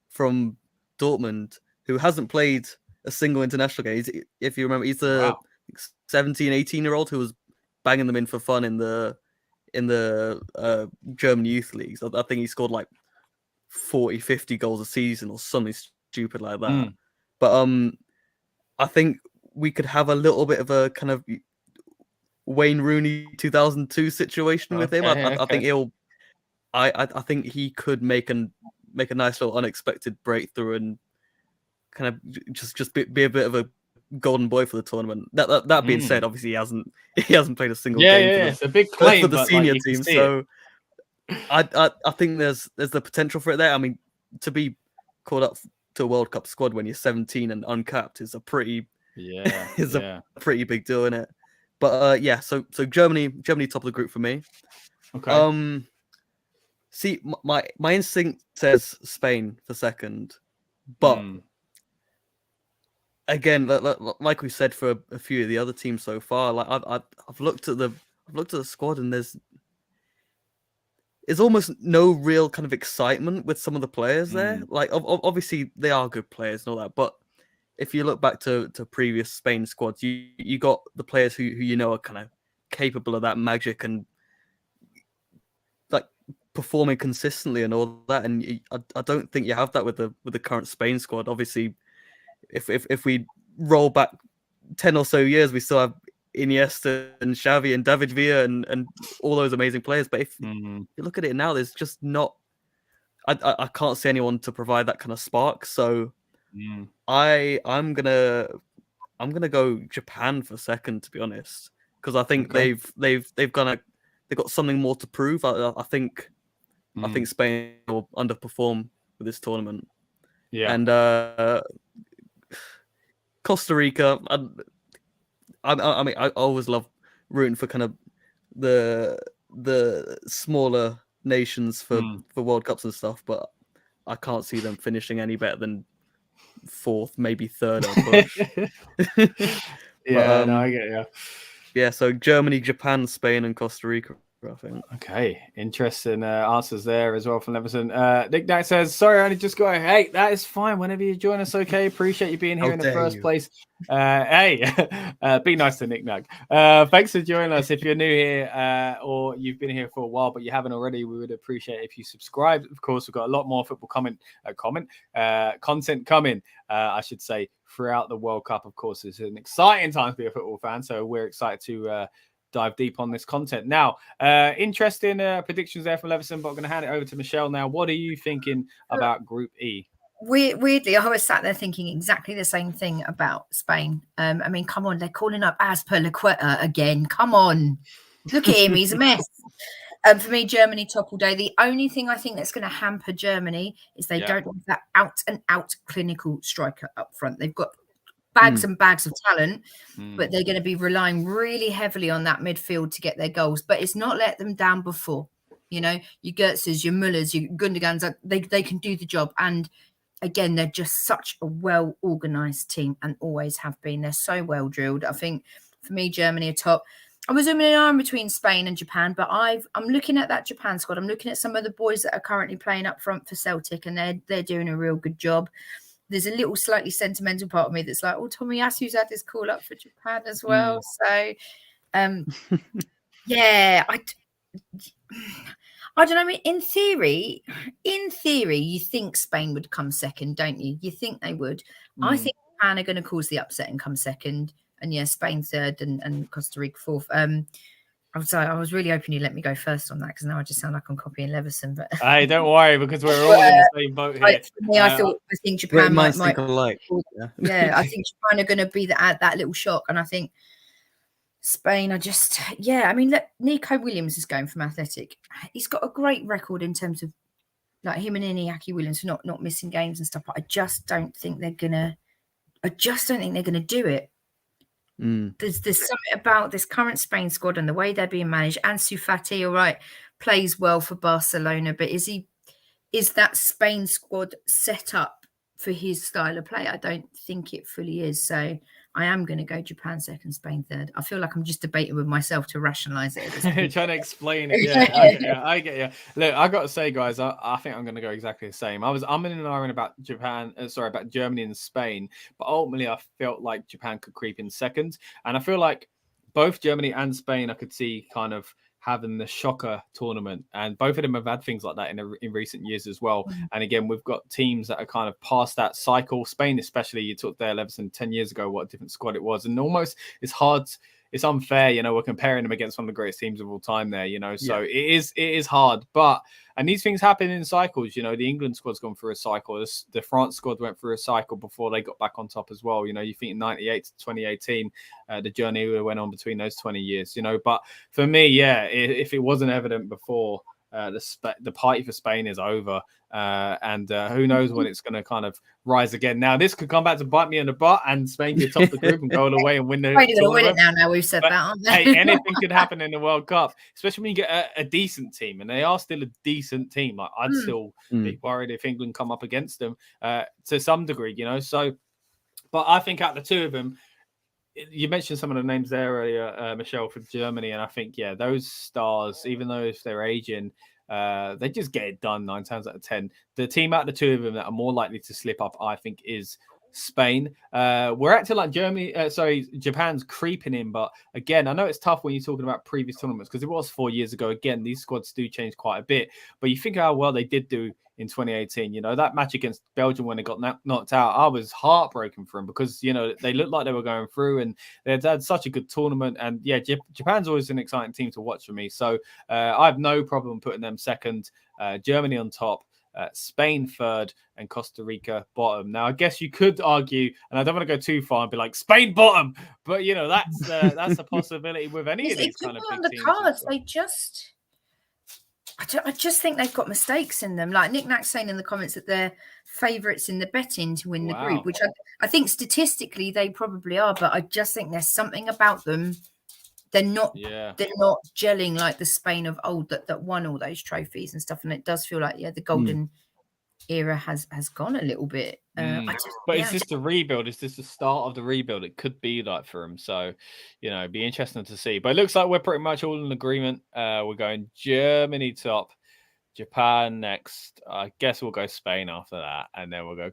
from Dortmund, who hasn't played a single international game. If you remember, he's a 17, 18-year-old who was banging them in for fun in the German youth leagues. I think he scored like 40, 50 goals a season or something stupid like that. But I think we could have a little bit of a kind of Wayne Rooney 2002 situation with him. I think I think he could make a nice little unexpected breakthrough and kind of just be a bit of a golden boy for the tournament. That being said, obviously he hasn't played a single game it's a big claim for the but, senior like, team. So I think there's the potential for it there. I mean, to be called up to a World Cup squad when you're 17 and uncapped is a pretty a pretty big deal, isn't it? But so Germany top of the group for me. Okay. See, my instinct says Spain for second, but again, like we said for a few of the other teams so far, like I've looked at the squad and there's almost no real kind of excitement with some of the players there. Like obviously they are good players and all that, but if you look back to previous Spain squads, you got the players who are kind of capable of that magic and like performing consistently and all that. And I don't think you have that with the current Spain squad. Obviously, if we roll back 10 or so years, we still have Iniesta and Xavi and David Villa and all those amazing players. But if you look at it now, there's just not. I can't see anyone to provide that kind of spark. So I'm gonna go Japan for second, to be honest, because I think they've got something more to prove. I think Spain will underperform with this tournament. Yeah, and Costa Rica. I mean, I always love rooting for kind of the smaller nations for World Cups and stuff, but I can't see them finishing any better than fourth, maybe third. Or push. No, I get you. Yeah, so Germany, Japan, Spain, and Costa Rica, I think. Okay, interesting answers there as well from Leverson. Nick Knack says, sorry, I only just got. Hey, that is fine. Whenever you join us, okay. Appreciate you being here in the first place. Hey, be nice to Nick Knack. Thanks for joining us. If you're new here or you've been here for a while but you haven't already, we would appreciate if you subscribe. Of course, we've got a lot more football content coming, I should say, throughout the World Cup. Of course, it's an exciting time to be a football fan, so we're excited to dive deep on this content. Now, interesting predictions there from Leverson, but I'm going to hand it over to Michelle now. What are you thinking about Group E? Weirdly, I was sat there thinking exactly the same thing about Spain. I mean, come on, they're calling up Azpilicueta again. Come on. Look at him. He's a mess. For me, Germany top all day. The only thing I think that's going to hamper Germany is they don't have that out-and-out clinical striker up front. They've got bags and bags of talent, but they're going to be relying really heavily on that midfield to get their goals. But it's not let them down before. You know, your Gertzes, your Müllers, your Gundogans, they can do the job. And again, they're just such a well-organised team and always have been. They're so well drilled. I think for me, Germany are top. I was umming and ahhing between Spain and Japan, but I'm looking at that Japan squad. I'm looking at some of the boys that are currently playing up front for Celtic, and they're doing a real good job. There's a little slightly sentimental part of me that's like, oh, Tomiyasu's had this call up for Japan as well. So, yeah, I don't know. I mean, in theory, you think Spain would come second, don't you? You think they would. I think Japan are going to cause the upset and come second. And yeah, Spain third and Costa Rica fourth. I'm sorry, I was really hoping you let me go first on that because now I just sound like I'm copying Leverson. But hey, don't worry because we're all in the same boat here. For me, I think Japan might think alike. Yeah, I think Japan are going to be that little shock, and I think Spain are just I mean, look, Nico Williams is going from Athletic. He's got a great record in terms of like him and Iñaki Williams not missing games and stuff. But I just don't think they're gonna. Do it. There's something about this current Spain squad and the way they're being managed. Ansu Fati, all right, plays well for Barcelona, but is that Spain squad set up for his style of play? I don't think it fully is. So I am going to go Japan second, Spain third. I feel like I'm just debating with myself to rationalise it. Trying to explain it. Yeah, I get you. Look, I got to say, guys, I think I'm going to go exactly the same. I'm in an iron about about Germany and Spain, but ultimately I felt like Japan could creep in second. And I feel like both Germany and Spain, I could see kind of having the shocker tournament, and both of them have had things like that in recent years as well. And again, we've got teams that are kind of past that cycle. Spain, especially, you took their Leverkusen 10 years ago, what a different squad it was, and almost it's hard. It's unfair, we're comparing them against one of the greatest teams of all time there, so it is hard. And these things happen in cycles, the England squad's gone through a cycle. The France squad went through a cycle before they got back on top as well. You think in 98 to 2018, the journey went on between those 20 years, but for me, if it wasn't evident before, the party for Spain is over, and who knows when it's going to kind of rise again. Now, this could come back to bite me in the butt, and Spain could top the group and go all the way and win the tournament. Going to win it now. Now we've said that, aren't they? Hey, anything could happen in the World Cup, especially when you get a decent team, and they are still a decent team. Like, I'd still be worried if England come up against them to some degree, So, but I think out of the two of them, you mentioned some of the names there earlier, Michelle, for Germany, and I think those stars, even though if they're aging, they just get it done 9 times out of 10. The team out of the two of them that are more likely to slip up, I think, is Spain. We're acting like Japan's creeping in, but again, I know it's tough when you're talking about previous tournaments because it was 4 years ago. Again, these squads do change quite a bit, but you think how well they did do in 2018. That match against Belgium when they got knocked out, I was heartbroken for them because they looked like they were going through and they had such a good tournament. And Japan's always an exciting team to watch for me, so I have no problem putting them second, Germany on top, Spain third, and Costa Rica bottom. Now, I guess you could argue, and I don't want to go too far and be like Spain bottom, but that's a possibility with any of these kind of big teams. Cards, I just think they've got mistakes in them. Like Nick Knack's saying in the comments that they're favourites in the betting to win the group, which I think statistically they probably are, but I just think there's something about them. They're not gelling like the Spain of old that won all those trophies and stuff. And it does feel like the golden era has gone a little bit. Is this the rebuild? Is this the start of the rebuild? It could be like for them. So, it'd be interesting to see. But it looks like we're pretty much all in agreement. We're going Germany top, Japan next. I guess we'll go Spain after that, and then we'll go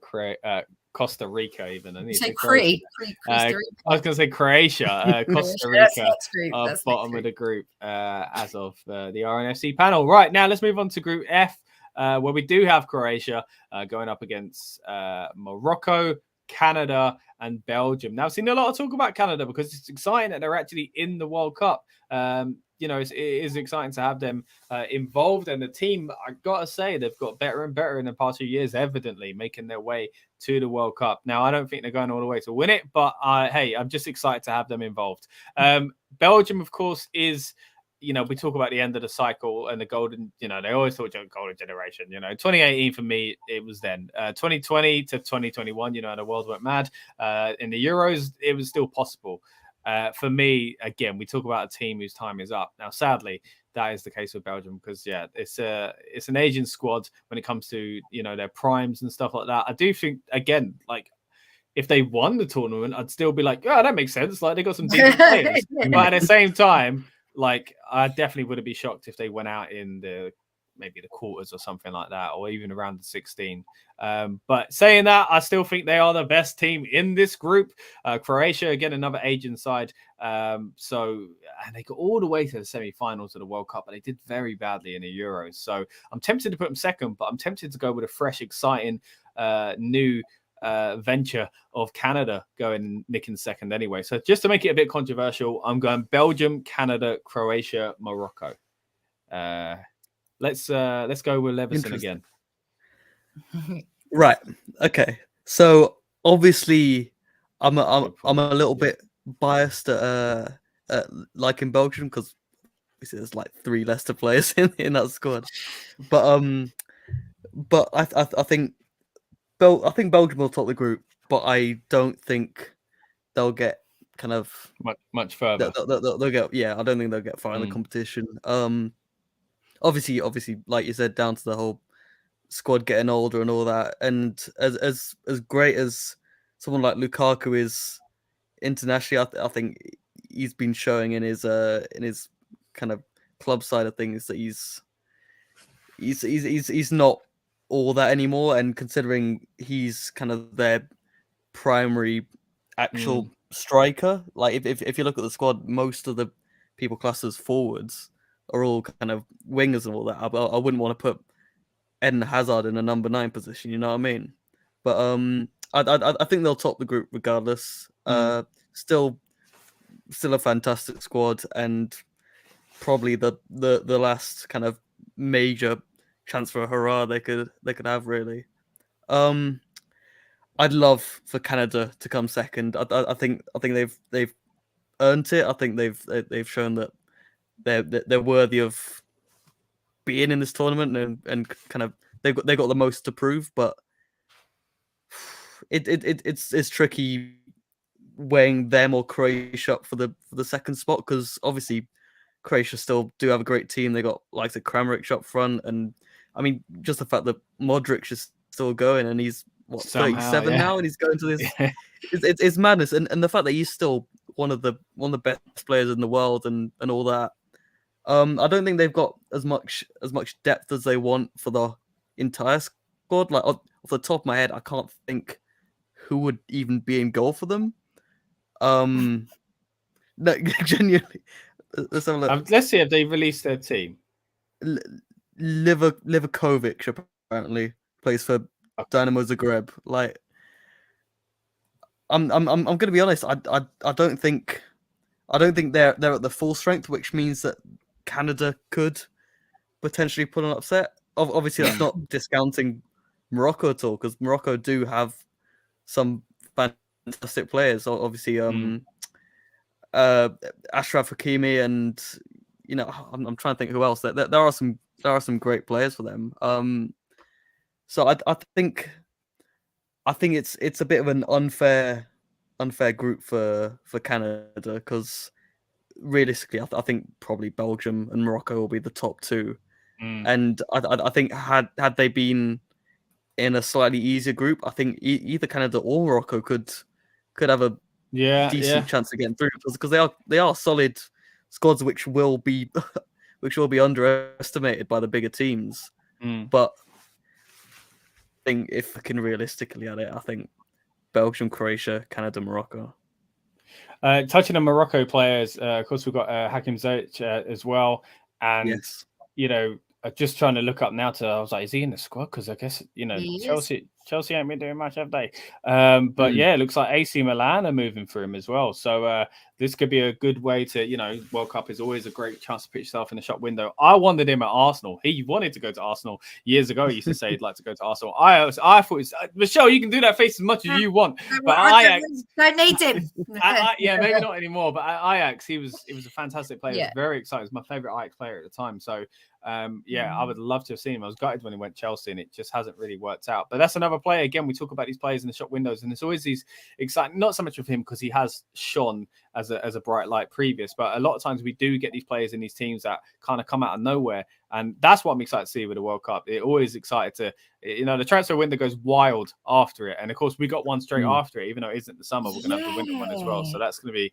Costa Rica. Even I say Costa Rica. I was going to say Croatia. Costa Rica, bottom of the group as of the RNFC panel. Right, now let's move on to Group F, where we do have Croatia going up against Morocco, Canada, and Belgium. Now, I've seen a lot of talk about Canada because it's exciting that they're actually in the World Cup. It is exciting to have them involved, and the team, I gotta say, they've got better and better in the past few years, evidently making their way to the World Cup. Now, I don't think they're going all the way to win it, but I'm just excited to have them involved. Belgium, of course, is, we talk about the end of the cycle and the golden, they always talk about golden generation. 2018 for me, it was then. 2020 to 2021, the world went mad. In the Euros, it was still possible. For me, again, we talk about a team whose time is up. Now, sadly, that is the case with Belgium because, it's an aging squad when it comes to, their primes and stuff like that. I do think, again, like, if they won the tournament, I'd still be like, that makes sense. Like, they got some decent players. But at the same time, like, I definitely wouldn't be shocked if they went out in maybe the quarters or something like that, or even around the 16. But saying that, I still think they are the best team in this group. Croatia, again, another Asian side. And they got all the way to the semi-finals of the World Cup, but they did very badly in the Euros. So I'm tempted to put them second, but I'm tempted to go with a fresh, exciting, new venture of Canada nicking second anyway. So just to make it a bit controversial, I'm going Belgium, Canada, Croatia, Morocco. Let's go with Leverkusen again. Right. Okay. So obviously, I'm a little bit biased at liking Belgium because there's like 3 Leicester players in that squad. But I think Belgium will top the group, but I don't think they'll get kind of much further. They'll get I don't think they'll get far in the competition. Obviously, like you said, down to the whole squad getting older and all that. And as great as someone like Lukaku is internationally, I think he's been showing in his kind of club side of things that he's not all that anymore. And considering he's kind of their primary actual striker. Like if you look at the squad, most of the people classed as forwards are all kind of wingers and all that. I wouldn't want to put Eden Hazard in a number 9 position. You know what I mean? But I think they'll top the group regardless. Still a fantastic squad, and probably the last kind of major chance for a hurrah they could have, really. I'd love for Canada to come second. I think they've earned it. I think they've shown that they're worthy of being in this tournament, and kind of they've got the most to prove. But it's tricky weighing them or Croatia up for the second spot, because obviously Croatia still do have a great team. They got like the Kramaric up front, and I mean just the fact that Modric is still going, and he's 37 now, and he's going to this. It's madness, and the fact that he's still one of the best players in the world, and all that. I don't think they've got as much depth as they want for the entire squad. Like off the top of my head, I can't think who would even be in goal for them. No, genuinely. Let's have a look. Let's see if they released their team. Livakovic apparently plays for Dynamo Zagreb. Like, I'm gonna be honest. I don't think they're at the full strength, which means that Canada could potentially pull an upset. Obviously, that's not discounting Morocco at all, because Morocco do have some fantastic players. Obviously, Ashraf Hakimi, and I'm trying to think who else. There are some great players for them. So I think it's a bit of an unfair group for Canada, because realistically, I think probably Belgium and Morocco will be the top 2. And I think had they been in a slightly easier group, I think either Canada or Morocco could have a decent chance of getting through, because they are solid squads which will be underestimated by the bigger teams. But I think if looking realistically at it, I think Belgium, Croatia, Canada, Morocco. Touching on Morocco players, of course we've got Hakim Ziyech as well, and just trying to look up now. I was like, is he in the squad? Because I guess Chelsea ain't been doing much, have they? But it looks like AC Milan are moving for him as well. So this could be a good way to, World Cup is always a great chance to put yourself in the shop window. I wanted him at Arsenal. He wanted to go to Arsenal years ago. He used to say he'd like to go to Arsenal. I thought, Michelle, you can do that face as much as you want, but Ajax don't need him. Maybe not anymore. But Ajax, he was a fantastic player. I was very excited. He was my favorite Ajax player at the time. So I would love to have seen him. I was gutted when he went Chelsea, and it just hasn't really worked out. But that's another player. Again, we talk about these players in the shop windows, and there's always these exciting. Not so much of him because he has shone as a bright light previous, but a lot of times we do get these players in these teams that kind of come out of nowhere, and that's what I'm excited to see with the World Cup. It always excited to, the transfer window goes wild after it, and of course we got one straight after it, even though it isn't the summer. We're gonna have the winter one as well, so that's gonna be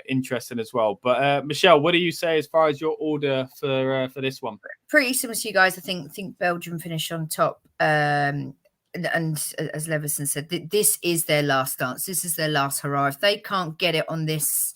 interesting as well. But Michelle, what do you say as far as your order for this one? Pretty similar to you guys. I think Belgium finished on top, and as Leveson said, this is their last dance. This is their last hurrah. If they can't get it on this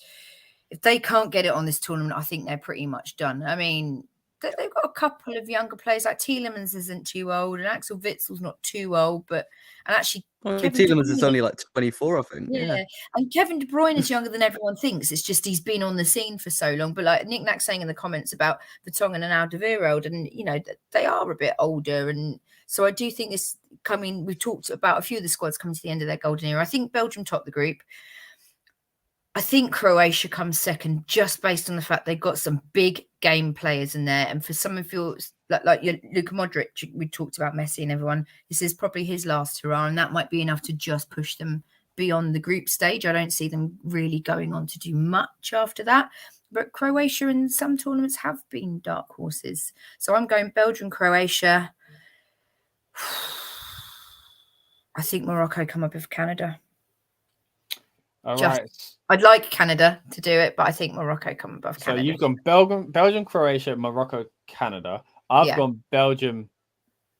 tournament, I think they're pretty much done. I mean, they've got a couple of younger players. Like Tielemans isn't too old, and Axel Witzel's not too old, but actually Tielemans is only like 24, I think. Yeah, and Kevin De Bruyne is younger than everyone thinks. It's just he's been on the scene for so long. But like Nick Knack saying in the comments about Vertonghen and Alderweireld, and they are a bit older, and so I do think this coming. We've talked about a few of the squads coming to the end of their golden era. I think Belgium top the group. I think Croatia comes second, just based on the fact they've got some big game players in there, and for some of your like Luka Modric, we talked about Messi and everyone. This is probably his last hurrah, and that might be enough to just push them beyond the group stage. I don't see them really going on to do much after that. But Croatia in some tournaments have been dark horses. So I'm going Belgium, Croatia. I think Morocco come up with Canada. All right. I'd like Canada to do it, but I think Morocco come above Canada. So you've gone Belgium, Croatia, Morocco, Canada. I've gone Belgium,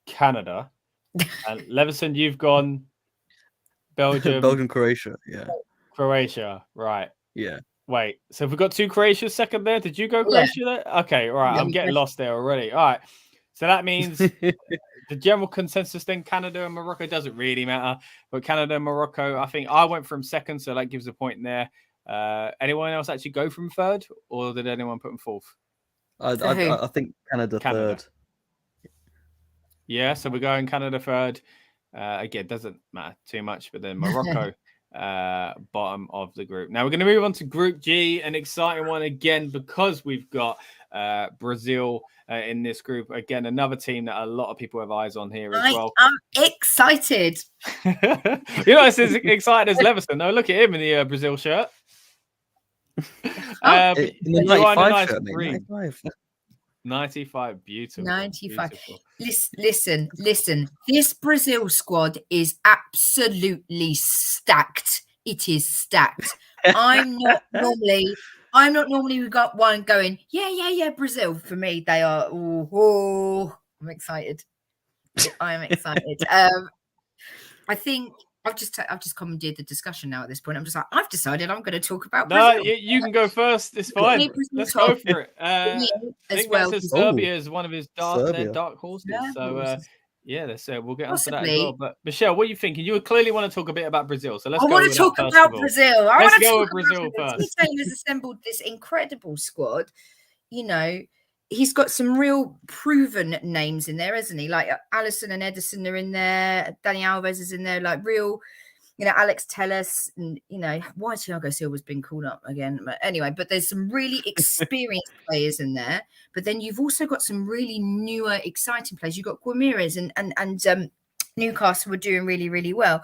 Canada. And Leveson, you've gone Belgium, Croatia. Yeah. Croatia, right? Yeah. Wait, so if we got 2 Croatias second there, did you go Croatia there? Okay, right. I'm getting lost there already. All right, so that means the general consensus then Canada and Morocco doesn't really matter, but Canada and Morocco, I think I went from second, so that gives a point there. Anyone else actually go from third, or did anyone put them fourth? I think Canada third. Yeah, so we're going Canada third. Again, doesn't matter too much, but then Morocco bottom of the group. Now we're going to move on to Group G, an exciting one again because we've got Brazil in this group. Again, another team that a lot of people have eyes on here as well. I'm excited. You're not as excited as Leveson. No, look at him in the Brazil shirt. In the 95 shirt, mate. 95, beautiful. 95. Beautiful. Listen. This Brazil squad is absolutely stacked. It is stacked. I'm not normally we got one going, yeah, Brazil. For me, they are. I'm excited. I am excited. I think I've just commandeered the discussion now at this point. I'm just like, I've decided I'm going to talk about Brazil. No, you can go first. It's fine. Let's go for it. I think that says Serbia is one of his dark horses. Yeah, we'll get onto that as well. But Michelle, what are you thinking? You clearly want to talk a bit about Brazil. So let's go. I want to talk about Brazil. Let's go with Brazil first. This team has assembled this incredible squad. You know, he's got some real proven names in there, hasn't he? Like Alisson and Ederson are in there. Dani Alves is in there. Like real, Alex Telles, and why Thiago Silva's been called up again. But anyway, there's some really experienced players in there. But then you've also got some really newer, exciting players. You've got Guimaraes and Newcastle were doing really, really well.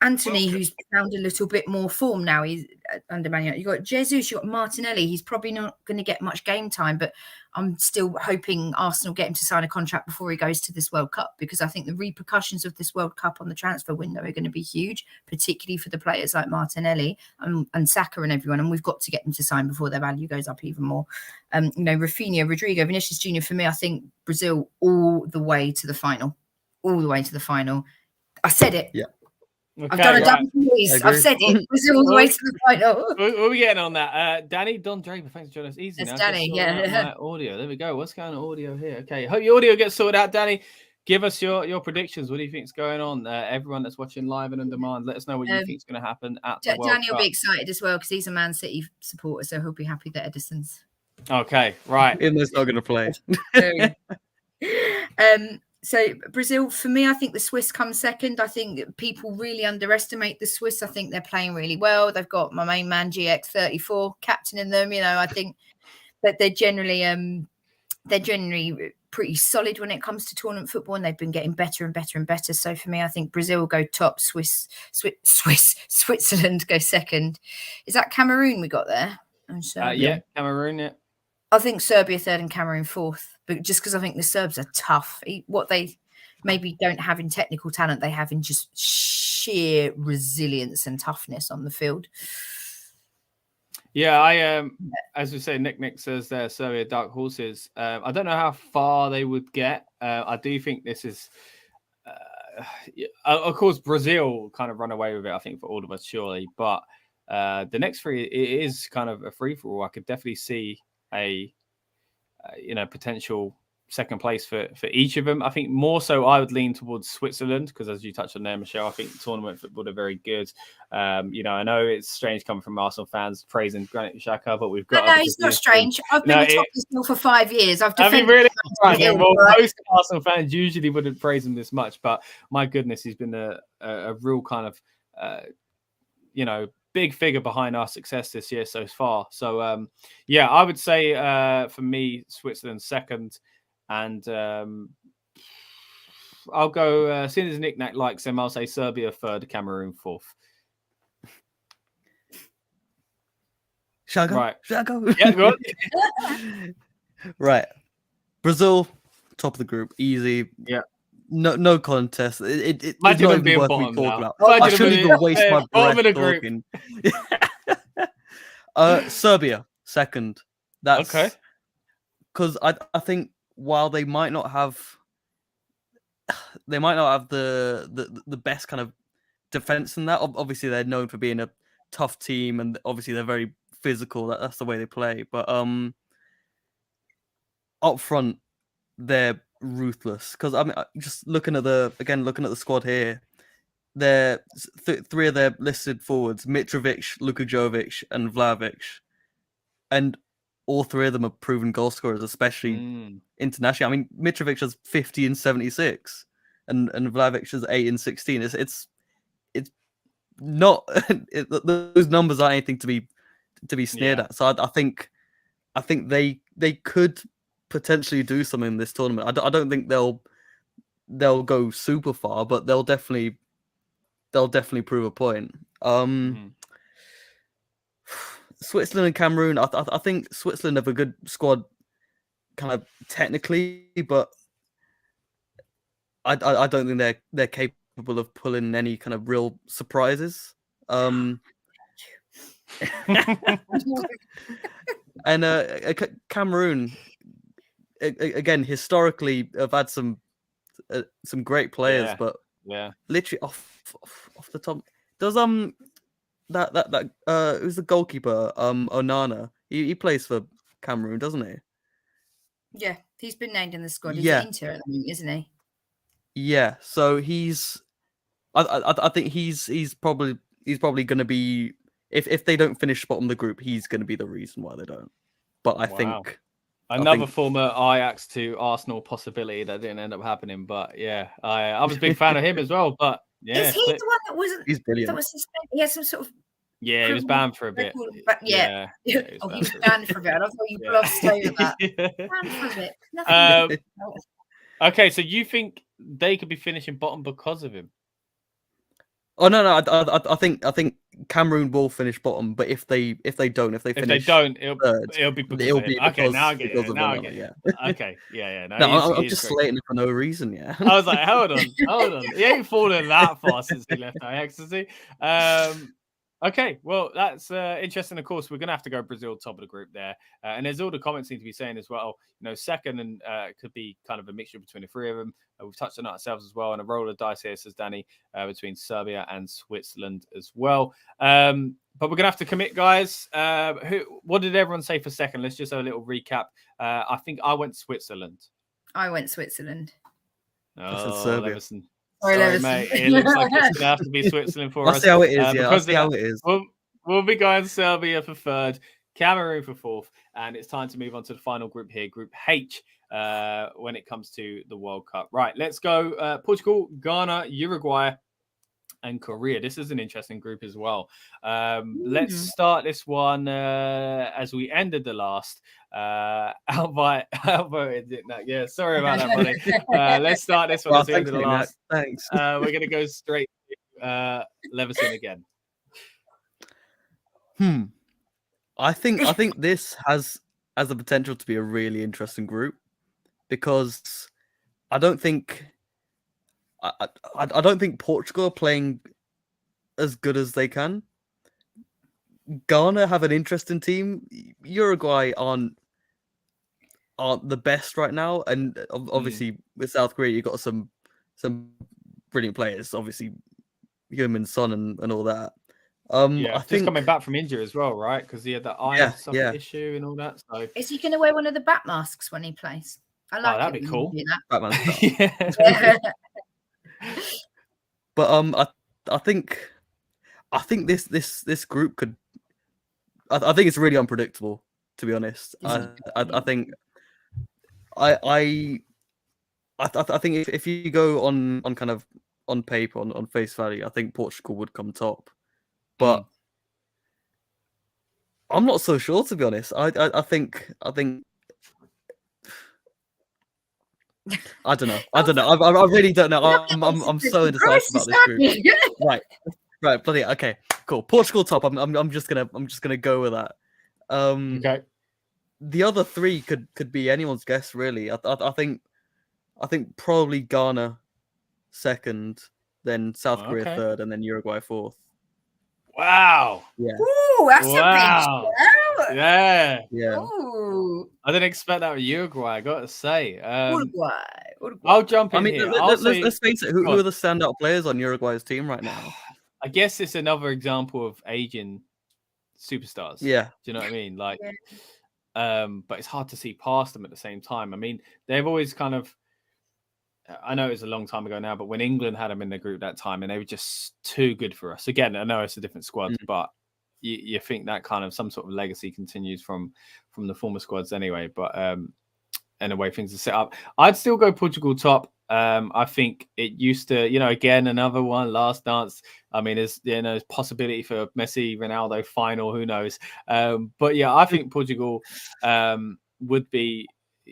Anthony, who's found a little bit more form now. He's under Man United. You've got Jesus, you've got Martinelli. He's probably not going to get much game time, but I'm still hoping Arsenal get him to sign a contract before he goes to this World Cup, because I think the repercussions of this World Cup on the transfer window are going to be huge, particularly for the players like Martinelli and Saka and everyone. And we've got to get them to sign before their value goes up even more. Rafinha, Rodrigo, Vinicius Jr. For me, I think Brazil all the way to the final. All the way to the final. I said it. Yeah. Okay, I've done a double voice. I've said it. Brazil all the way to the final. We're getting on that. Danny, Don Draper, thanks for joining us. Easy now. It's Danny, yeah. Audio. There we go. What's going on audio here? Okay. Hope your audio gets sorted out, Danny. Give us your predictions. What do you think is going on? Everyone that's watching live and on demand, let us know what you think is going to happen at the World Danny will Cup. be excited as well because he's a Man City supporter, so he'll be happy that Ederson's. Okay, right. Inler's not going to play. So Brazil, for me, I think the Swiss come second. I think people really underestimate the Swiss. I think they're playing really well. They've got my main man GX34 captaining them. I think that they're generally pretty solid when it comes to tournament football, and they've been getting better and better and better. So for me, I think Brazil will go top, Switzerland go second. Is that Cameroon we got there? Yeah, Cameroon, yeah. I think Serbia third and Cameroon fourth, but just because I think the Serbs are tough. What they maybe don't have in technical talent, they have in just sheer resilience and toughness on the field. Yeah, as we say, Nick says there, Serbia dark horses. I don't know how far they would get. I do think this is, of course, Brazil kind of run away with it, I think, for all of us, surely. But the next three, it is kind of a free-for-all. I could definitely see a potential second place for each of them. I think more so I would lean towards Switzerland because, as you touched on there, Michelle, I think tournament football are very good. I know it's strange coming from Arsenal fans praising Granit Xhaka, but we've got... No, it's not strange. I've been the top of this for 5 years. I've defended... Most Arsenal fans usually wouldn't praise him this much, but my goodness, he's been a real kind of, big figure behind our success this year so far. So, I would say for me, Switzerland second. And I'll go, seeing as Nick likes him, I'll say Serbia third, Cameroon fourth. Shall I go? Right. Shall I go? Yeah, go on. Right. Brazil, top of the group, easy. Yeah. No contest. It's not even even worth me talking now. about. I shouldn't even waste my breath talking. Serbia, second. That's okay. Because I think while they might not have the best kind of defense in that. Obviously, they're known for being a tough team, and obviously they're very physical. That's the way they play. But up front, they're ruthless. Because I mean, just looking at the squad here, they're three of their listed forwards: Mitrovic, Luka Jovic, and Vlahovic, and all three of them are proven goal scorers, especially internationally. I mean, Mitrovic has 50 and 76, and Vlahovic has 8 and 16. It's not those numbers aren't anything to be sneered at. So I think they could potentially do something in this tournament. I don't think they'll go super far, but they'll definitely prove a point. Switzerland and Cameroon. I think Switzerland have a good squad, kind of technically, but I don't think they're capable of pulling any kind of real surprises. And Cameroon, again, historically have had some great players, but literally off the top, does that who's the goalkeeper? Onana. He plays for Cameroon, doesn't he? Yeah, he's been named in the squad. He's at Inter at the moment, isn't he? Yeah, so he's. I think he's probably going to be, if they don't finish bottom of the group, he's going to be the reason why they don't. But I think another former Ajax to Arsenal possibility that didn't end up happening. But yeah, I was a big fan of him as well. But yeah, is he the one that wasn't? He's brilliant. That was suspended. He had some sort of. Yeah, he was banned for a bit. But he was banned for a bit. I thought you glossed over that. Banned for a bit. Nothing. Okay, so you think they could be finishing bottom because of him? Oh no! I think Cameroon will finish bottom, but if they don't, it'll be because okay. Now I get it. Now I get it. Yeah. Okay. Yeah. No, I'm just slating it for no reason. Yeah. I was like, hold on. He ain't fallen that far since he left Ajax, has he? Okay, well, that's interesting. Of course, we're going to have to go Brazil top of the group there. And there's all the comments seem to be saying as well, second and could be kind of a mixture between the three of them. We've touched on it ourselves as well. And a roll of dice here, says Danny, between Serbia and Switzerland as well. But we're going to have to commit, guys. What did everyone say for second? Let's just have a little recap. I think I went Switzerland. I went Switzerland. Oh, Serbia. Levison. Sorry, mate. It looks like it's going to have to be Switzerland for us. I'll see how it is. I'll see how it is. We'll be going Serbia for third, Cameroon for fourth, and it's time to move on to the final group here, Group H, when it comes to the World Cup. Right, let's go. Portugal, Ghana, Uruguay, and Korea. This is an interesting group as well. Let's start this one as we ended the last. Albert, yeah, sorry about that, buddy. Let's start this one as we ended the last. Thanks. We're going to go straight to Levison again. I think this has the potential to be a really interesting group, because I don't think Portugal are playing as good as they can. Ghana have an interesting team. Uruguay aren't the best right now, and obviously with South Korea you got some brilliant players. Obviously, Heung-min Son and all that. I think coming back from injury as well, right? Because he had that eye issue and all that. So is he going to wear one of the bat masks when he plays? I like that'd be cool. Batman stuff. But I think this group could. I think it's really unpredictable, to be honest. I think if you go on kind of on paper, on face value, I think Portugal would come top. But I'm not so sure, to be honest. I think I don't know. I really don't know. I'm so indecisive about this group. Right, bloody okay, cool. Portugal top. I'm just gonna go with that. Okay. The other three could be anyone's guess, really. I think probably Ghana second, then South Korea third, and then Uruguay fourth. Wow. Yeah. Ooh, that's a big shout. Yeah. Ooh. I didn't expect that with Uruguay, I got to say. Uruguay. I'll jump in here. Let's face it. Who are the standout players on Uruguay's team right now? I guess it's another example of aging superstars. Yeah. Do you know what I mean? Like, but it's hard to see past them at the same time. I mean, they've always kind of, I know it's a long time ago now, but when England had them in the group that time, and they were just too good for us. Again, I know it's a different squad, but you think that kind of some sort of legacy continues from the former squads anyway. But and the way things are set up, I'd still go Portugal top. I think it used to, again, another one, last dance. I mean, there's possibility for Messi, Ronaldo final, who knows? But yeah, I think Portugal would be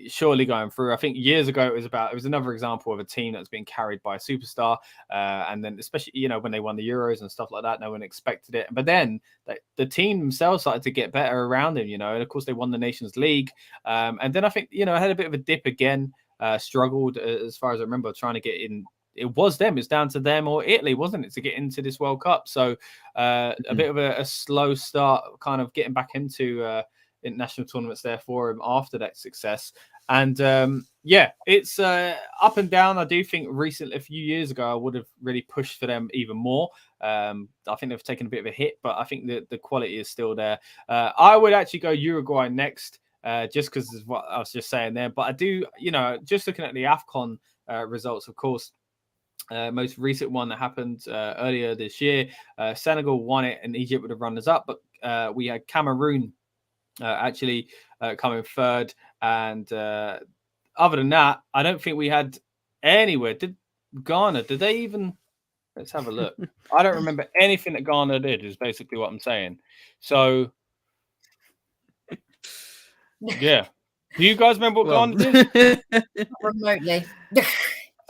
surely going through. I think years ago it was another example of a team that's been carried by a superstar, and then especially when they won the Euros and stuff like that, no one expected it. But then the team themselves started to get better around them, and of course they won the Nations League, and then I think I had a bit of a dip again. Struggled as far as I remember trying to get in. It was them. It's down to them or Italy, wasn't it, to get into this World Cup? So a bit of a slow start, kind of getting back into international tournaments there for him after that success. And it's up and down. I do think recently, a few years ago, I would have really pushed for them even more. I think they've taken a bit of a hit, but I think the quality is still there. I would actually go Uruguay next. Just because of what I was just saying there. But I do, just looking at the AFCON results, of course, most recent one that happened earlier this year, Senegal won it and Egypt would have runners up. But we had Cameroon actually coming third. And other than that, I don't think we had anywhere. Did Ghana, did they even... Let's have a look. I don't remember anything that Ghana did, is basically what I'm saying. So... Yeah. Do you guys remember what Ghana did? Remotely.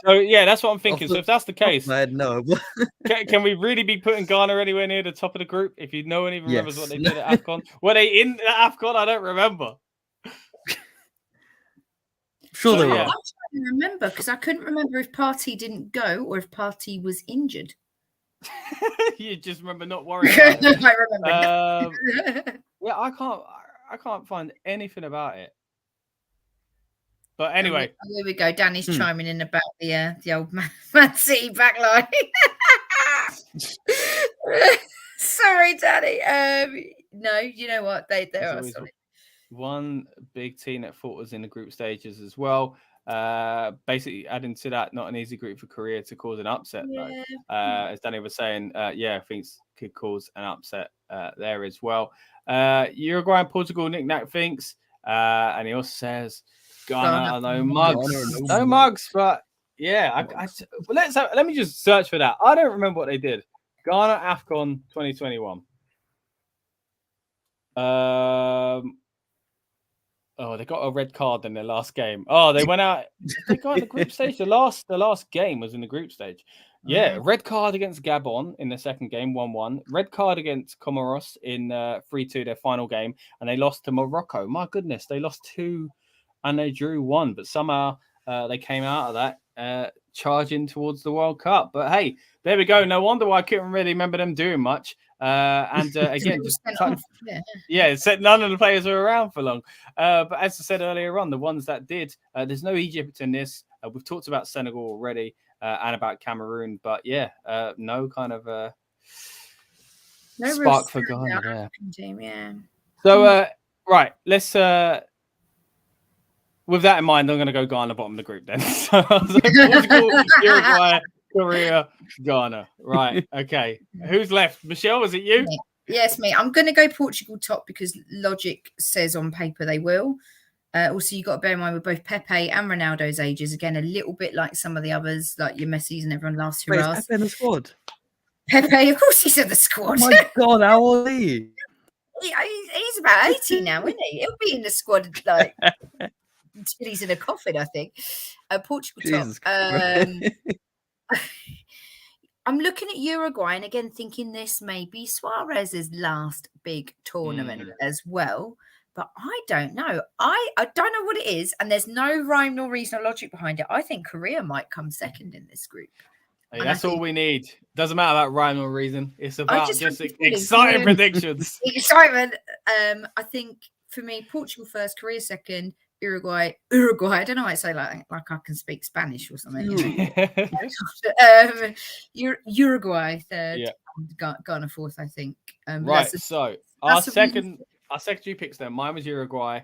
So yeah, that's what I'm thinking. So if that's the case, no. can we really be putting Ghana anywhere near the top of the group? If no one even remembers what they did at AFCON. Were they in the AFCON? I don't remember. Sure they were. I'm trying to remember because I couldn't remember if Partey didn't go or if Partey was injured. You just remember not worrying about it. I remember. Yeah, I can't find anything about it. But anyway, here we go. Danny's chiming in about the old Man City backline. Sorry, Danny. No, you know what? They are solid. One big team that thought was in the group stages as well. Basically, adding to that, not an easy group for Korea to cause an upset, though. As Danny was saying, things could cause an upset there as well. Uruguay and Portugal, Nick Knack thinks, and he also says Ghana are no mugs, but yeah, let me just search for that. I don't remember what they did. Ghana AFCON 2021. Oh, they got a red card in their last game. Oh, they went out. They got in the group stage. The last game was in the group stage. Yeah, red card against Gabon in the second game, 1-1. Red card against Comoros in 3-2, their final game, and they lost to Morocco. My goodness, they lost 2 and they drew 1, but somehow they came out of that charging towards the World Cup. But hey, there we go. No wonder why I couldn't really remember them doing much. And again, said none of the players were around for long. But as I said earlier on, the ones that did, there's no Egypt in this. We've talked about Senegal already and about Cameroon, but no kind of no spark for Ghana. Yeah. So right, let's. With that in mind, I'm going to go Ghana bottom of the group then. So Portugal, Uruguay, Korea, Ghana. Right. Okay. Who's left? Michelle, was it you? Yes, me. I'm going to go Portugal top because logic says on paper they will. Also, you've got to bear in mind with both Pepe and Ronaldo's ages. Again, a little bit like some of the others, like your Messi's and everyone last year. Pepe in the squad? Pepe, of course he's in the squad. Oh my God, how old is he? He's about 80 now, isn't he? He'll be in the squad like until he's in a coffin, I think. Portugal top. I'm looking at Uruguay and again thinking this may be Suarez's last big tournament as well. But I don't know. I don't know what it is. And there's no rhyme nor reason or logic behind it. I think Korea might come second in this group. Hey, that's all we need. Doesn't matter about rhyme or reason. It's about just exciting predictions. Excitement. I think for me, Portugal first, Korea second, Uruguay. I don't know why I say like I can speak Spanish or something. Uruguay third, Ghana fourth, I think. Right. So our secondary picks then. Mine was Uruguay.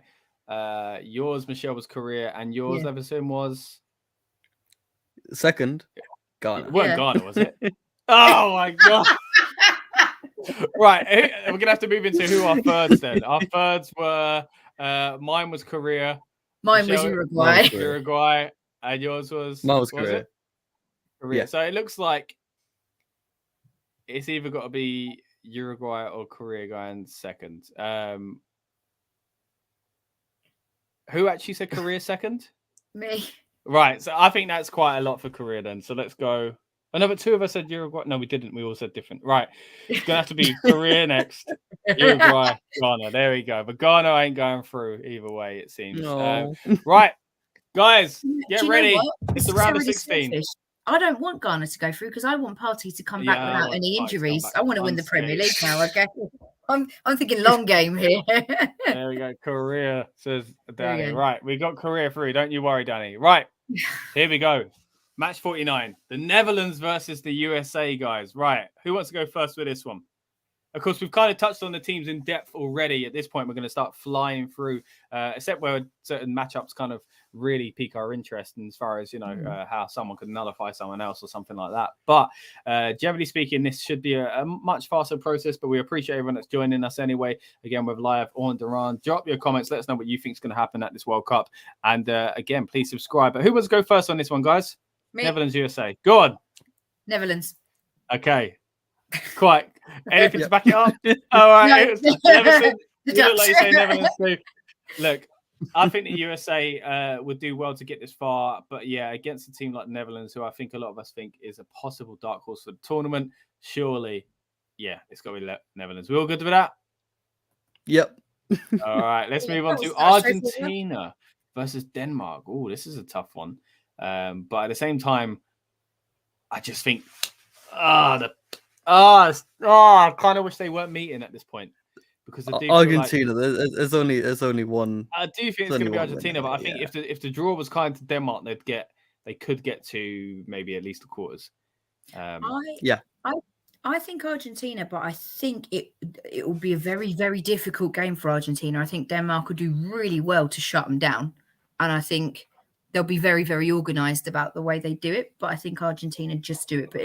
Yours, Michelle, was Korea, and yours, Everson, was second. Ghana. It wasn't Ghana, was it? Oh my god! Right, we're gonna have to move into who our thirds then. Our thirds were mine was Korea. Mine was Uruguay. Uruguay, and yours was Korea. Korea. Yeah. So it looks like it's either got to be Uruguay or Korea going second. Who actually said Korea second? Me. Right. So I think that's quite a lot for Korea then. So let's go. Oh, no, but two of us said Uruguay. No, we didn't. We all said different. Right. It's going to have to be Korea next. Uruguay, Ghana. There we go. But Ghana ain't going through either way, it seems. No. Right. Guys, get ready. It's the round of really 16. Selfish. I don't want Ghana to go through because I want Party to come back without any injuries. I want to win the Premier League now, okay? I'm thinking long game here. There we go. Korea, says Danny. Right, we got Korea through. Don't you worry, Danny. Right, here we go. Match 49. The Netherlands versus the USA, guys. Right, who wants to go first with this one? Of course, we've kind of touched on the teams in depth already. At this point, we're going to start flying through, except where certain matchups kind of really pique our interest as far as, how someone could nullify someone else or something like that. But generally speaking, this should be a much faster process, but we appreciate everyone that's joining us anyway. Again, we're live on Duran. Drop your comments. Let us know what you think is going to happen at this World Cup. And again, please subscribe. But who wants to go first on this one, guys? Me. Netherlands, USA. Go on. Netherlands. Okay. Quite. Anything to back it up? All right. No. Netherlands, like you say, Netherlands too. Look, I think the USA would do well to get this far, but yeah, against a team like Netherlands, who I think a lot of us think is a possible dark horse for the tournament, surely, yeah, it's got to be Netherlands. We all good with that? Yep. All right, let's move on to Argentina versus Denmark. Oh, this is a tough one, but at the same time, I just think, I kind of wish they weren't meeting at this point. Because Argentina, like, there's only one. I do think it's going to be Argentina, but I think if the draw was kind to Denmark, they could get to maybe at least the quarters. I think Argentina, but I think it will be a very, very difficult game for Argentina. I think Denmark will do really well to shut them down, and I think they'll be very, very organised about the way they do it. But I think Argentina just do it, but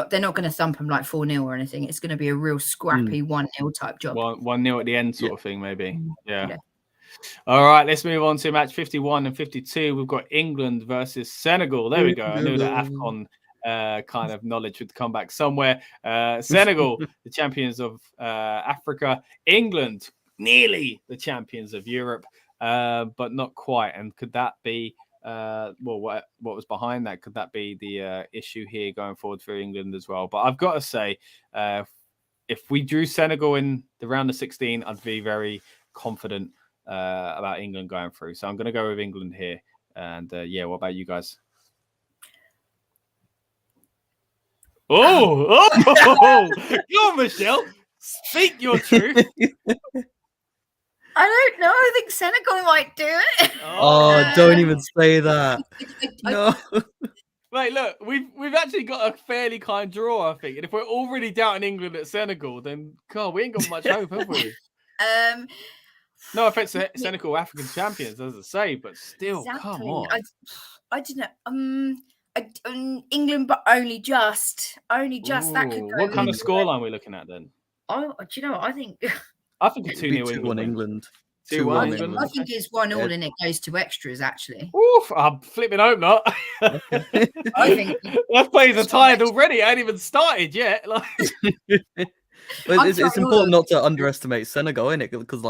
they're not going to thump them like 4-0 or anything. It's going to be a real scrappy 1-0 type job. 1-0 at the end sort of thing, maybe. Yeah. All right, let's move on to match 51 and 52. We've got England versus Senegal. There we go. I knew that AFCON kind of knowledge would come back somewhere. Senegal, the champions of Africa. England, nearly the champions of Europe, but not quite. And could that be... what was behind that? Could that be the issue here going forward for England as well? But I've got to say, if we drew Senegal in the round of 16, I'd be very confident about England going through. So I'm going to go with England here. And what about you guys? Oh, go on, Michelle. Speak your truth. I don't know. I think Senegal might do it. Oh, don't even say that. No. Wait, look, we've actually got a fairly kind draw, I think. And if we're already doubting England at Senegal, then God, we ain't got much hope, have we? No offense to Senegal African champions, as I say, but still, come on. I don't know. England, but only just. That could go. What kind of scoreline are we looking at then? Do you know what I think? I think it's 2-0 England. 2-1 England. I think it's 1-1 and it goes to extras, actually. Oof, I'm flipping hope not. I think that players are tired already. I ain't even started yet. But it's important not to underestimate Senegal, isn't it? Because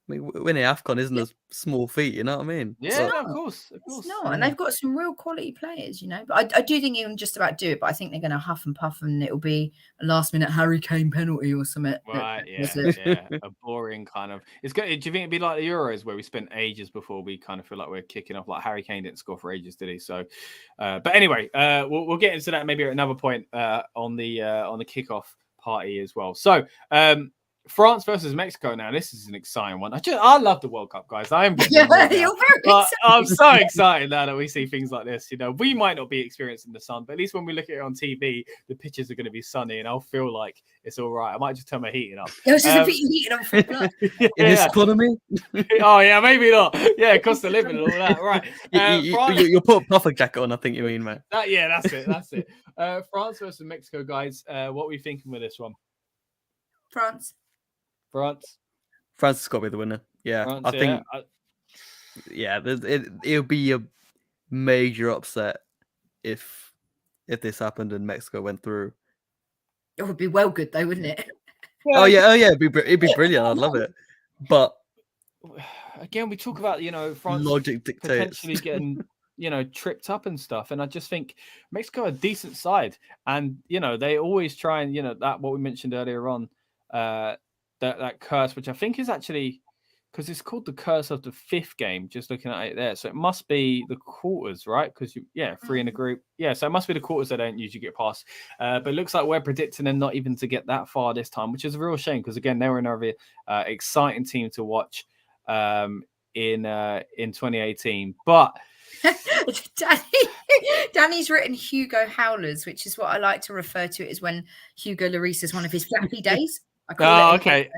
winning AFCON isn't a small feat, you know what I mean? Yeah, of course. It's not, and they've got some real quality players, But I do think England just about do it, but I think they're going to huff and puff, and it'll be a last-minute Harry Kane penalty or something. Right? Yeah. A boring kind of. It's good. Do you think it'd be like the Euros where we spent ages before we kind of feel like we're kicking off? Like Harry Kane didn't score for ages, did he? So, but anyway, we'll get into that maybe at another point on the kickoff party as well. So, France versus Mexico. Now, this is an exciting one. I love the World Cup, guys. I am getting You're bored now. very But excited. I'm so excited now that we see things like this. You know, we might not be experiencing the sun, but at least when we look at it on TV, the pictures are going to be sunny, and I'll feel like it's all right. I might just turn my heating up. It was just a bit heated on football. In this economy, Oh yeah, maybe not. Yeah, cost of living and all that. Right. you'll put a puffer jacket on. I think you mean, mate. That's it. That's it. France versus Mexico, guys. What are we thinking with this one? France. France has got to be the winner. Yeah, France, I think. Yeah, it'll be a major upset if this happened and Mexico went through. It would be well good though, wouldn't it? Oh yeah, it'd be brilliant. I'd love it. But again, we talk about France logic dictates potentially getting tripped up and stuff, and I just think Mexico are a decent side, and they always try and that what we mentioned earlier on, that curse, which I think is actually because it's called the curse of the fifth game. Just looking at it there, so it must be the quarters, right? Because 3 in a group, so it must be the quarters that don't usually get past. But it looks like we're predicting them not even to get that far this time, which is a real shame because again they were another exciting team to watch in 2018, but. Danny's written Hugo Howlers, which is what I like to refer to it as when Hugo Lloris is one of his flappy days. Okay,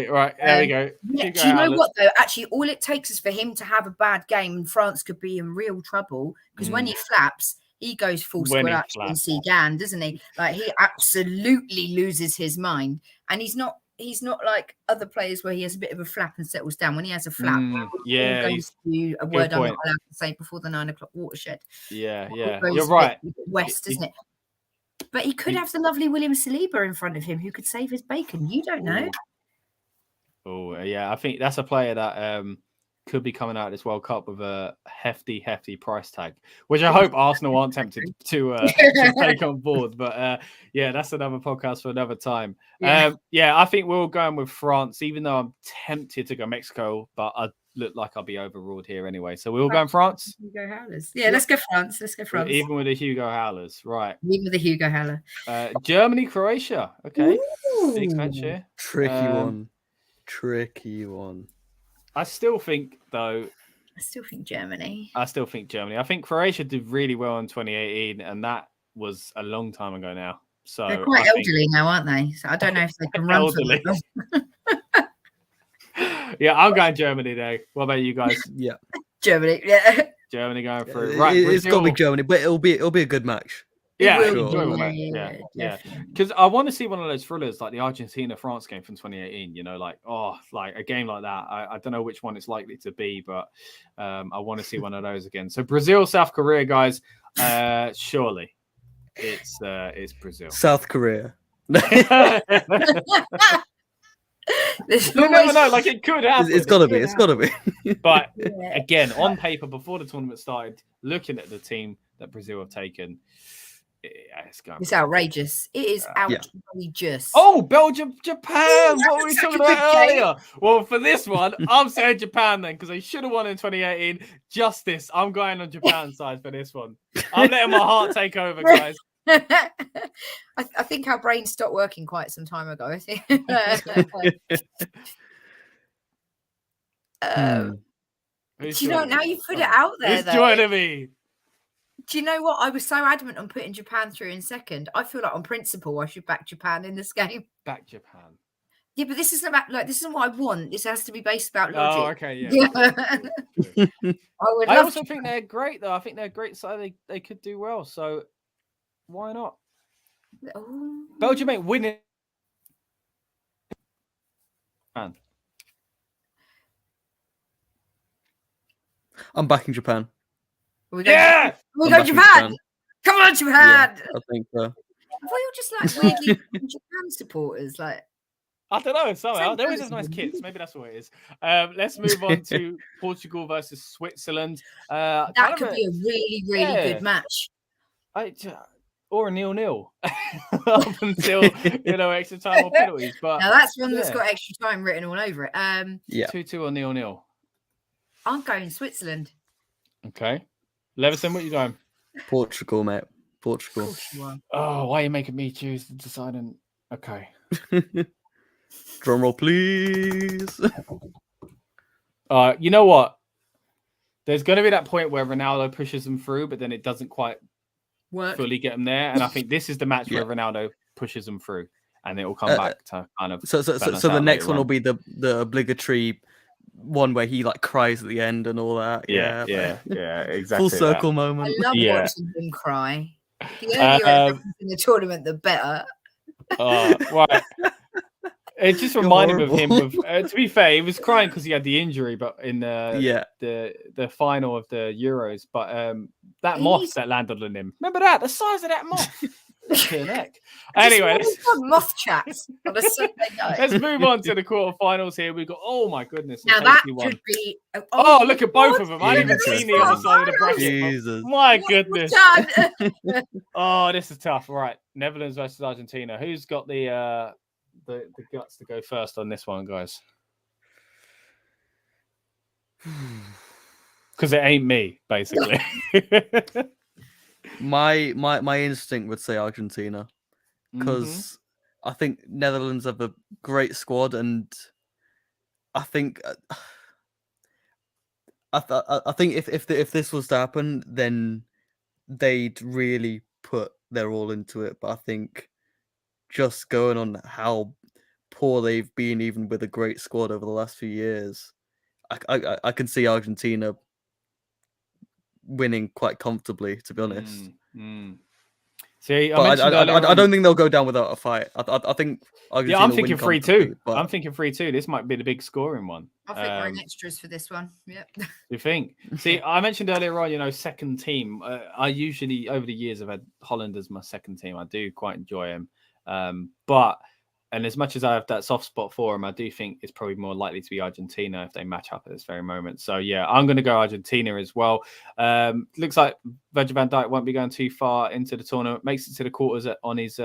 right, there we go. Yeah, do you know what though? Actually, all it takes is for him to have a bad game, and France could be in real trouble because when he flaps, he goes full square actually in Segan, doesn't he? Like he absolutely loses his mind, and he's not like other players where he has a bit of a flap and settles down. When he has a flap, goes to a word I'm not allowed to say before the 9 o'clock watershed. Yeah, you're right. West, isn't it? But he could have the lovely William Saliba in front of him who could save his bacon. You don't know. Oh, yeah. I think that's a player that could be coming out of this World Cup with a hefty price tag, which I hope Arsenal aren't tempted to take on board. But that's another podcast for another time. I think we're all going with France, even though I'm tempted to go Mexico, but I look like I'll be overruled here anyway. So we're all going France? Hugo Howlers. Yeah, let's go France. Even with the Hugo Howlers, right. Even with the Hugo Howler. Germany, Croatia. Okay. 6 match here. Tricky one. I still think Germany. I think Croatia did really well in 2018, and that was a long time ago now. So they're quite elderly now, aren't they? So I don't know if they can run for them. Yeah, I'm going Germany though. What about you guys? Yeah, Germany. Yeah, Germany going through. Right, it's got to be Germany, but it'll be a good match. Yeah, sure. Because I want to see one of those thrillers like the Argentina-France game from 2018. Like a game like that. I don't know which one it's likely to be, but I want to see one of those again. So Brazil, South Korea, guys. Surely it's Brazil. South Korea. You never know. Like it could happen. It's got to be. But again, on paper, before the tournament started, looking at the team that Brazil have taken. It's outrageous. It is outrageous. Oh, Belgium, Japan. What were we talking about earlier? Well, for this one, I'm saying Japan then because they should have won in 2018. Justice. I'm going on Japan's side for this one. I'm letting my heart take over, guys. I think our brain stopped working quite some time ago. I think. Do you know now you put it out there? Who's joining me? Do you know what? I was so adamant on putting Japan through in second. I feel like on principle I should back Japan in this game. Back Japan. Yeah, but this isn't about this isn't what I want. This has to be based about logic. Oh, okay, yeah. I also think they're great though. I think they're great, so they could do well. So why not? Oh. Belgium ain't winning. Man. I'm backing Japan. We're going Japan. Come on, Japan. Yeah, I think so. Well, you're just like weirdly Japan supporters. Like I don't know. Somehow they always have nice kits. Maybe that's what it is. Let's move on to Portugal versus Switzerland. That could be a really, really good match. Or a 0-0 up until extra time or penalties. But now that's one that's got extra time written all over it. 2-2 or 0-0. I'm going Switzerland. Okay. Leveson, what are you going? Portugal, mate. Portugal. Oh, why are you making me choose the deciding? Okay. Drum roll, please. You know what? There's going to be that point where Ronaldo pushes them through, but then it doesn't quite fully get them there. And I think this is the match where Ronaldo pushes them through, and it will come back to kind of. So the next one will be the obligatory one where he like cries at the end and all that. Yeah, exactly. Full circle moment. I love watching him cry. The earlier in the tournament, the better. Right. It just reminded me of him. To be fair, he was crying because he had the injury, but in the final of the Euros. But that moth that landed on him, remember that? The size of that moth. Anyway, moth chats on a Sunday night. Let's move on to the quarterfinals here. We've got my goodness. Now that should be. Look at both of them. I haven't even seen the other side of the bracket. Jesus. My goodness. This is tough. Right, Netherlands versus Argentina. Who's got the guts to go first on this one, guys? Because it ain't me, basically. My instinct would say Argentina, because I think Netherlands have a great squad, and I think I think if this was to happen, then they'd really put their all into it. But I think just going on how poor they've been, even with a great squad over the last few years, I can see Argentina winning quite comfortably, to be honest. See, I don't think they'll go down without a fight. I think Argentina I'm thinking 3-2. I'm thinking 3-2. This might be the big scoring one. I think we're in extras for this one. Yep. You think? See, I mentioned earlier on, second team. I usually, over the years, I've had Holland as my second team. I do quite enjoy him. And as much as I have that soft spot for him, I do think it's probably more likely to be Argentina if they match up at this very moment. So, yeah, I'm going to go Argentina as well. Looks like Virgil van Dijk won't be going too far into the tournament. Makes it to the quarters on his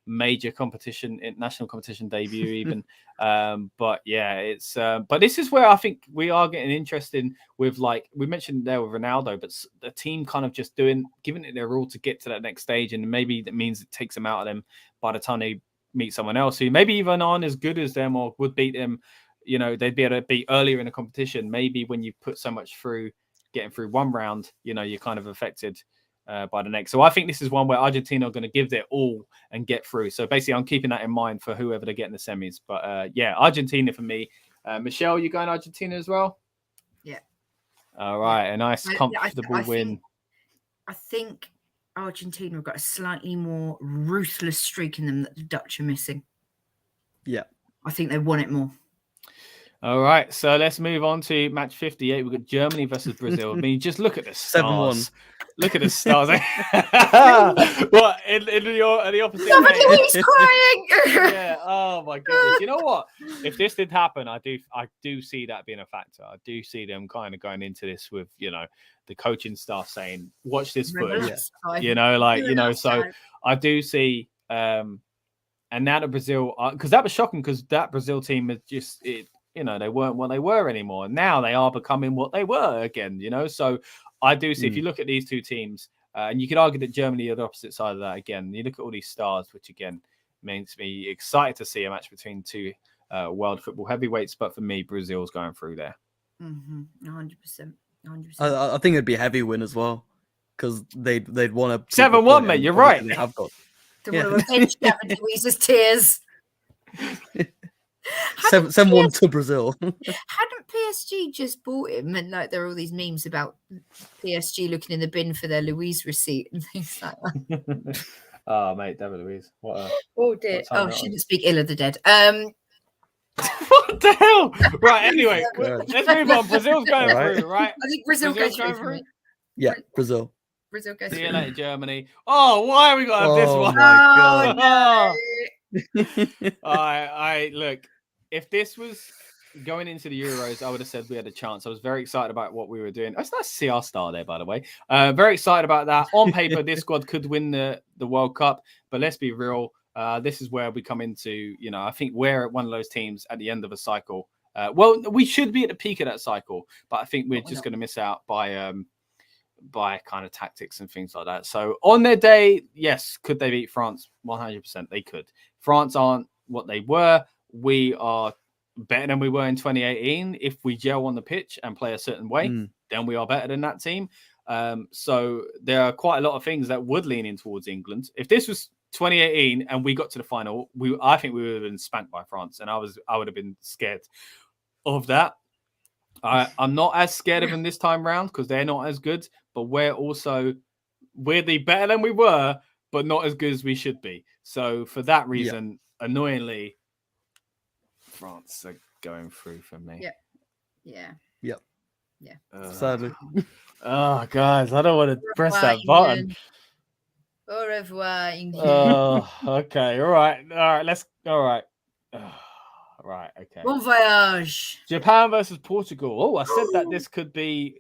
major competition, international competition debut even. But, yeah, it's... but this is where I think we are getting interested with, like, we mentioned there with Ronaldo, but the team kind of just giving it their all to get to that next stage. And maybe that means it takes them out of them by the time they meet someone else who maybe even aren't as good as them or would beat them, they'd be able to beat earlier in the competition. Maybe when you put so much through, getting through one round, you're kind of affected by the next. So I think this is one where Argentina are going to give their all and get through. So basically, I'm keeping that in mind for whoever they get in the semis. But Argentina for me. Michelle, you going Argentina as well? Yeah. All right, a nice comfortable win. I think Argentina have got a slightly more ruthless streak in them that the Dutch are missing. Yeah. I think they want it more. All right, so let's move on to match 58. We've got Germany versus Brazil. I mean, just look at the stars. 7-1. Look at the stars. What, in the opposite? Somebody's crying. Yeah. Oh my goodness. You know what? If this did happen, I do see that being a factor. I do see them kind of going into this with the coaching staff saying, "Watch this footage." So I do see. And now the Brazil, because that was shocking, because that Brazil team is just they weren't what they were anymore. Now they are becoming what they were again. So I do see if you look at these two teams, and you could argue that Germany are the opposite side of that again. You look at all these stars, which again makes me excited to see a match between two world football heavyweights. But for me, Brazil's going through there. 100%. I think it'd be a heavy win as well, because they'd want to 7-1, mate. You're right. They have got. They want to avenge Gavin Louise's tears. 7-1 to Brazil. Hadn't PSG just bought him? And there are all these memes about PSG looking in the bin for their Louise receipt and things like that. Oh, mate, David Luiz. Oh dear. Oh, shouldn't speak ill of the dead. What the hell? Right, anyway, let's move on. Brazil's going through, right? I think Brazil goes through. Yeah, Brazil. Brazil goes through. See you later, Germany. Oh, why have we got to have this one? No. I look, if this was going into the Euros, I would have said we had a chance. I was very excited about what we were doing. It's nice to see our star there, by the way. Very excited about that. On paper, this squad could win the World Cup, but let's be real. This is where we come into, I think we're one of those teams at the end of a cycle. Well, we should be at the peak of that cycle, but I think we're just going to miss out by kind of tactics and things like that. So on their day, yes, could they beat France? 100% they could. France aren't what they were. we are better than we were in 2018. If we gel on the pitch and play a certain way, then we are better than that team. So there are quite a lot of things that would lean in towards England. If this was 2018 and we got to the final, I think we would have been spanked by France, and I would have been scared of that. I'm not as scared of them this time round because they're not as good, but we're also weirdly better than we were, but not as good as we should be. So for that reason, annoyingly, France are going through for me. Yeah. Sadly. Oh, guys, I don't want to press that button. Au revoir, England. Oh, okay. All right. Right. Okay. Bon voyage. Japan versus Portugal. Oh, I said that this could be,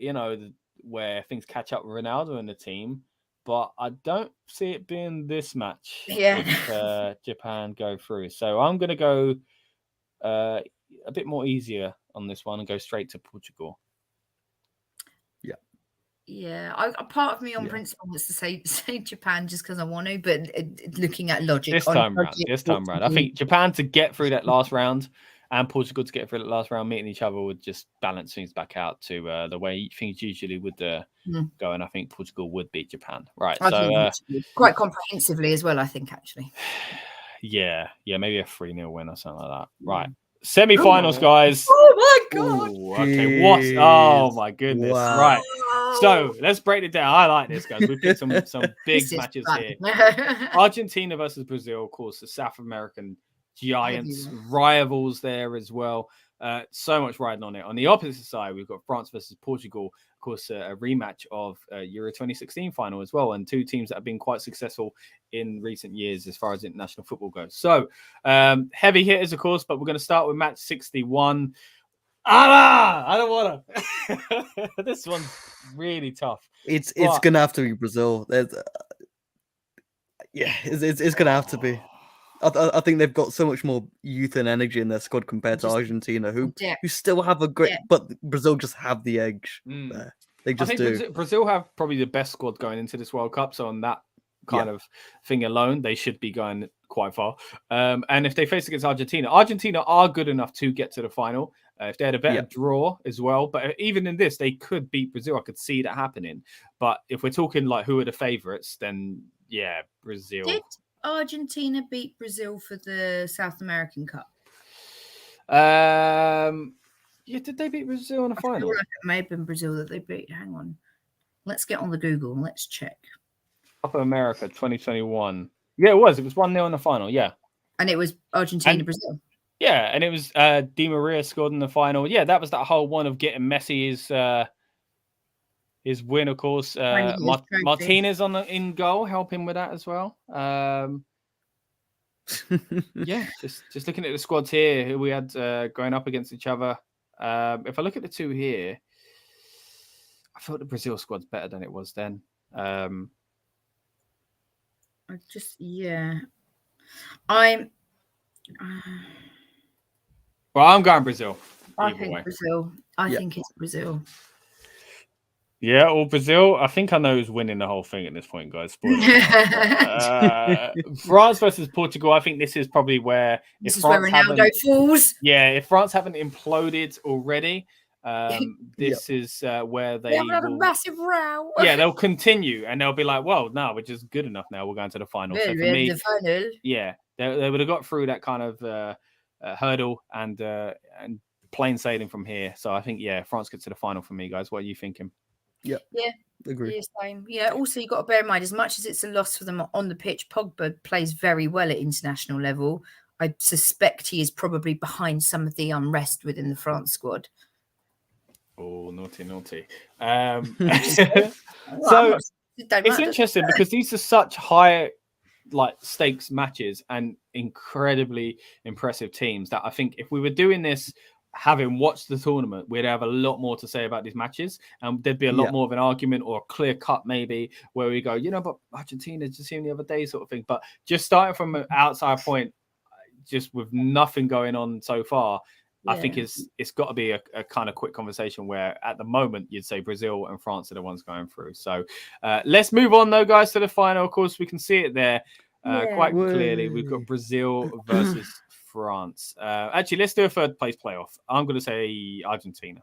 where things catch up with Ronaldo and the team, but I don't see it being this match. Yeah. If Japan go through. So I'm going to go a bit more easier on this one and go straight to Portugal. Yeah, a part of me on principle wants to say Japan just because I want to, but looking at logic. This time round, I think Japan to get through that last round and Portugal to get through that last round, meeting each other would just balance things back out to the way things usually would go, and I think Portugal would beat Japan. Right, so quite comprehensively as well, I think, actually. Yeah, maybe a 3-0 win or something like that. Right. Semifinals, guys. Oh my god. Ooh, okay, what? Oh my goodness. Wow. Right. So let's break it down. I like this, guys. We picked some big matches here. Argentina versus Brazil, of course, the South American giants, rivals there as well. So much riding on it. On the opposite side, we've got France versus Portugal, of course, a rematch of Euro 2016 final as well, and two teams that have been quite successful in recent years as far as international football goes. So heavy hitters, of course, but we're going to start with match 61. I don't want to. This one's really tough. It's gonna have to be Brazil. There's, it's gonna have to be. I think they've got so much more youth and energy in their squad compared to Argentina, who still have a great, but Brazil just have the edge. There. They just do. Brazil have probably the best squad going into this World Cup. So on that kind of thing alone, they should be going quite far. And if they face against Argentina are good enough to get to the final. If they had a better draw as well, but even in this, they could beat Brazil. I could see that happening. But if we're talking like who are the favourites, then Brazil. Did Argentina beat Brazil for the South American Cup? Did they beat Brazil in the final? Feel like it may have been Brazil that they beat. Hang on, let's get on the Google and let's check. Copa America 2021. Yeah, it was. It was 1-0 in the final. Yeah, and it was Argentina Brazil. Yeah, and it was Di Maria scored in the final. Yeah, that was that whole one of getting Messi his win, of course. Martinez in goal, helping with that as well. Just looking at the squads here, who we had going up against each other. If I look at the two here, I thought the Brazil squad's better than it was then. I'm going Brazil. I think Brazil. I think it's Brazil. Yeah, or Brazil. I think I know who's winning the whole thing at this point, guys. France versus Portugal. I think this is probably where where Ronaldo falls. Yeah, if France haven't imploded already, this is where they have a massive row. Yeah, they'll continue and they'll be like, "Well, no, we're just good enough now. We're going to the final." So for me, they would have got through that kind of hurdle and plain sailing from here. So I think France gets to the final for me, guys. What are you thinking? Yeah, agree. Yeah, same. Yeah, also you've got to bear in mind, as much as it's a loss for them on the pitch, Pogba plays very well at international level. I suspect he is probably behind some of the unrest within the France squad. Oh, naughty. So it's interesting because these are such high stakes matches and incredibly impressive teams that I think if we were doing this having watched the tournament, we'd have a lot more to say about these matches, and there'd be a lot more of an argument or a clear cut maybe where we go, but Argentina just seen the other day sort of thing. But just starting from an outside point, just with nothing going on so far, I think it's got to be a kind of quick conversation where at the moment you'd say Brazil and France are the ones going through. So let's move on though, guys, to the final. Of course, we can see it there quite clearly. We've got Brazil versus France. Actually, let's do a third place playoff. I'm going to say Argentina.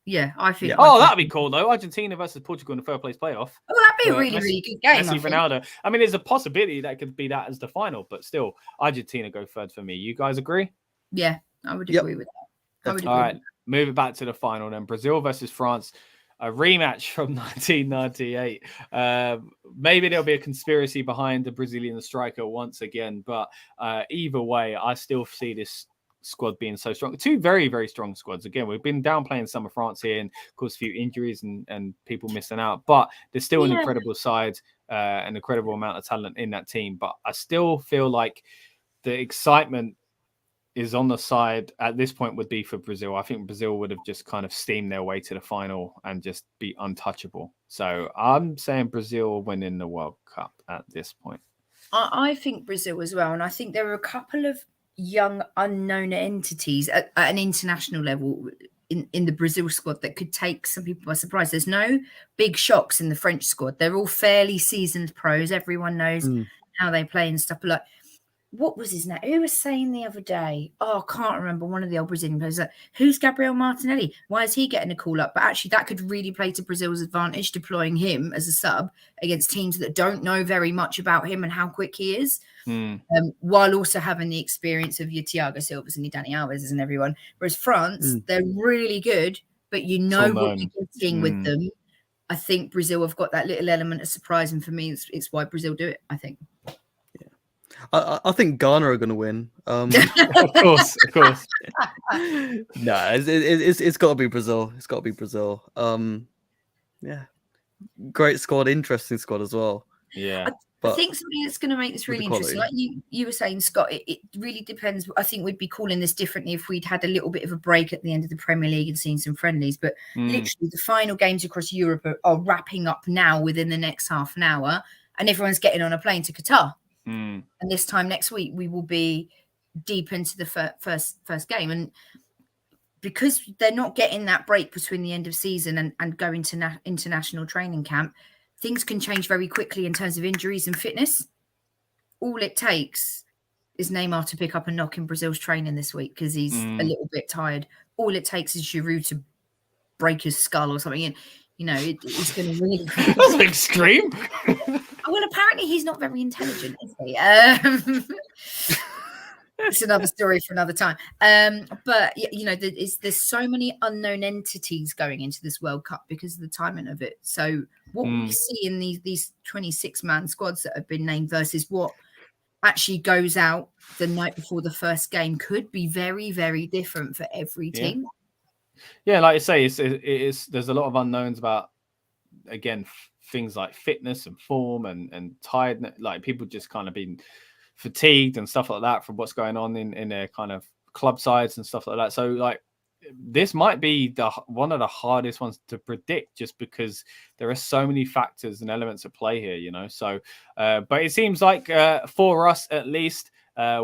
Yeah, I think. Oh, that'd be cool though. Argentina versus Portugal in the third place playoff. Oh, that'd be a really, really good game. Messi, Ronaldo. I mean, there's a possibility that could be that as the final, but still, Argentina go third for me. You guys agree? Yeah, I would agree with that. All right, move it back to the final then. Brazil versus France, a rematch from 1998. Maybe there'll be a conspiracy behind the Brazilian striker once again, but either way, I still see this squad being so strong. Two very, very strong squads. Again, we've been downplaying some of France here and caused a few injuries and people missing out, but there's still an incredible side, an incredible amount of talent in that team. But I still feel like the excitement is on the side at this point would be for Brazil. I think Brazil would have just kind of steamed their way to the final and just be untouchable. So I'm saying Brazil winning the World Cup at this point. I think Brazil as well. And I think there are a couple of young unknown entities at an international level in the Brazil squad that could take some people by surprise. There's no big shocks in the French squad. They're all fairly seasoned pros. Everyone knows how they play and stuff. Like, what was his name? Who was saying the other day? Oh, I can't remember. One of the old Brazilian players. Like, who's Gabriel Martinelli? Why is he getting a call up? But actually, that could really play to Brazil's advantage, deploying him as a sub against teams that don't know very much about him and how quick he is. While also having the experience of your Thiago Silvas and your Dani Alves and everyone. Whereas France, they're really good, but you know what you're getting with them. I think Brazil have got that little element of surprise, and for me, it's why Brazil do it, I think. I think Ghana are going to win. Of course. No, it's got to be Brazil. It's got to be Brazil. Yeah, great squad, interesting squad as well. Yeah. I think something that's going to make this really interesting, like you were saying, Scott, it really depends. I think we'd be calling this differently if we'd had a little bit of a break at the end of the Premier League and seen some friendlies. But literally, the final games across Europe are wrapping up now within the next half an hour, and everyone's getting on a plane to Qatar. And this time next week, we will be deep into the first game. And because they're not getting that break between the end of season and going to international training camp, things can change very quickly in terms of injuries and fitness. All it takes is Neymar to pick up a knock in Brazil's training this week because he's a little bit tired. All it takes is Giroud to break his skull or something. And, it's going to really... That's extreme. Well, apparently he's not very intelligent, is he? It's another story for another time. But there's so many unknown entities going into this World Cup because of the timing of it. So what we see in these 26-man squads that have been named versus what actually goes out the night before the first game could be very, very different for every team. Yeah, like you say, there's a lot of unknowns about, again, things like fitness and form and tiredness. Like people just kind of been fatigued and stuff like that from what's going on in their kind of club sides and stuff like that. So like this might be one of the hardest ones to predict just because there are so many factors and elements at play here, So, but it seems like for us at least,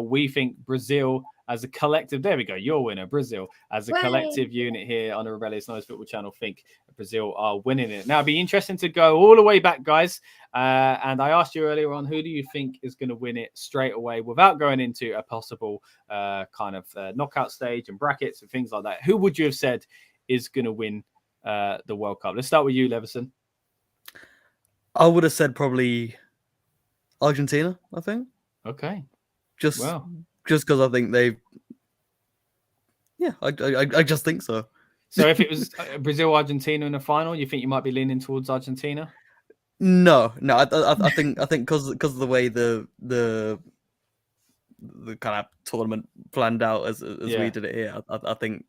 we think Brazil as a collective, there we go, your winner, Brazil, as a collective unit here on the Rebellious Noise Football Channel, think Brazil are winning it. Now, it'd be interesting to go all the way back, guys. And I asked you earlier on, who do you think is going to win it straight away without going into a possible kind of knockout stage and brackets and things like that? Who would you have said is going to win the World Cup? Let's start with you, Leveson. I would have said probably Argentina, I think. Okay. Just because I think I just think so. So if it was Brazil-Argentina in the final, you think you might be leaning towards Argentina? No. I think because of the way the kind of tournament planned out as we did it here, I think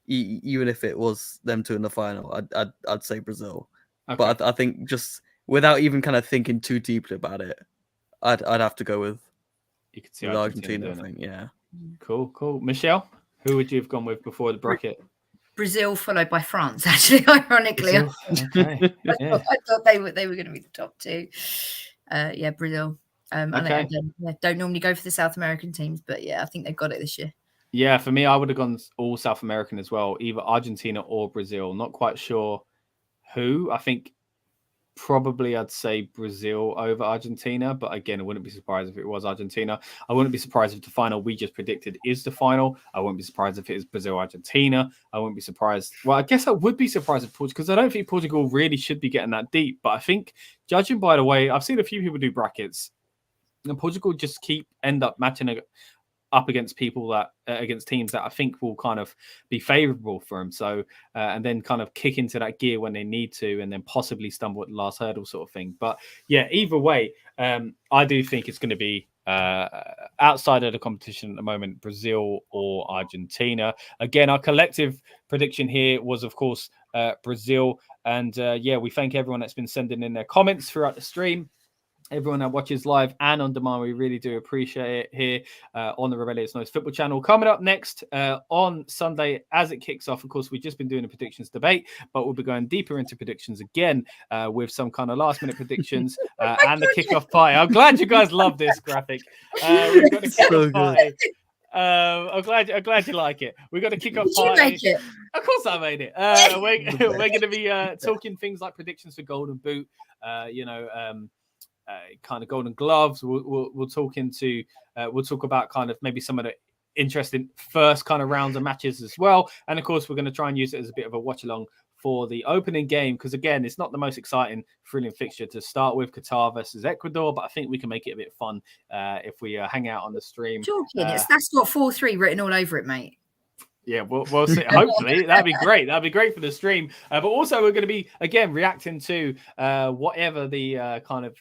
even if it was them two in the final, I'd say Brazil. Okay. But I think just without even kind of thinking too deeply about it, I'd have to go with. You could see Argentina, I think. Yeah. Cool. Michelle, who would you have gone with before the bracket? Brazil, followed by France. Actually, ironically, okay. I thought they were going to be the top two. Brazil. And I don't normally go for the South American teams, but I think they've got it this year. Yeah, for me, I would have gone all South American as well, either Argentina or Brazil. Not quite sure who. I think probably I'd say Brazil over Argentina, but again, I wouldn't be surprised if it was Argentina. I wouldn't be surprised if the final we just predicted is the final. I wouldn't be surprised if it is Brazil-Argentina. I wouldn't be surprised. Well, I guess I would be surprised if Portugal, because I don't think Portugal really should be getting that deep. But I think, judging by the way, I've seen a few people do brackets, and Portugal just end up matching up against people that against teams that I think will kind of be favourable for them. So and then kind of kick into that gear when they need to, and then possibly stumble at the last hurdle sort of thing. But yeah, either way, I do think it's going to be outside of the competition at the moment, Brazil or Argentina. Again, our collective prediction here was, of course, Brazil. And yeah, we thank everyone that's been sending in their comments throughout the stream. Everyone that watches live and on demand, we really do appreciate it here on the Rebellious Noise Football Channel. Coming up next on Sunday, as it kicks off, of course, we've just been doing a predictions debate, but we'll be going deeper into predictions again with some kind of last-minute predictions and the kickoff party. I'm glad you guys love this graphic. We've got the kickoff party. I'm glad you like it. We've got a kickoff party. You make it? Of course, I made it. We're going to be talking things like predictions for Golden Boot. Kind of Golden Gloves. We'll talk about kind of maybe some of the interesting first kind of rounds of matches as well. And of course, we're going to try and use it as a bit of a watch along for the opening game, because again, it's not the most exciting, thrilling fixture to start with, Qatar versus Ecuador, but I think we can make it a bit fun if we hang out on the stream. That's got 4-3 written all over it, mate. Yeah, we'll see. Hopefully, that'd be great. That'd be great for the stream. But also, we're going to be again reacting to whatever the kind of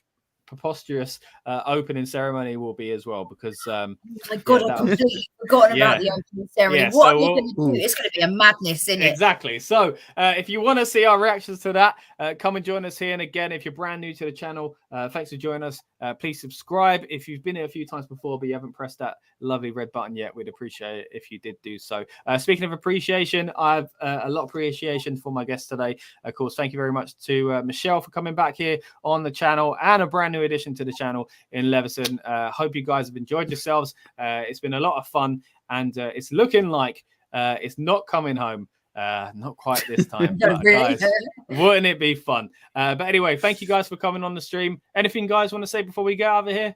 preposterous opening ceremony will be as well, because my God, I've completely forgotten about the opening ceremony. What are you going to do? It's going to be a madness, isn't it? Exactly. So if you want to see our reactions to that, come and join us here. And again, if you're brand new to the channel, thanks for joining us. Please subscribe. If you've been here a few times before but you haven't pressed that lovely red button yet, we'd appreciate it if you did do so. Speaking of appreciation, I have a lot of appreciation for my guest today. Of course, thank you very much to Michelle for coming back here on the channel, and a brand new addition to the channel in Leveson. Hope you guys have enjoyed yourselves. It's been a lot of fun, and it's looking like it's not coming home. Not quite this time. But, guys, wouldn't it be fun? But anyway, thank you guys for coming on the stream. Anything guys want to say before we get out of here?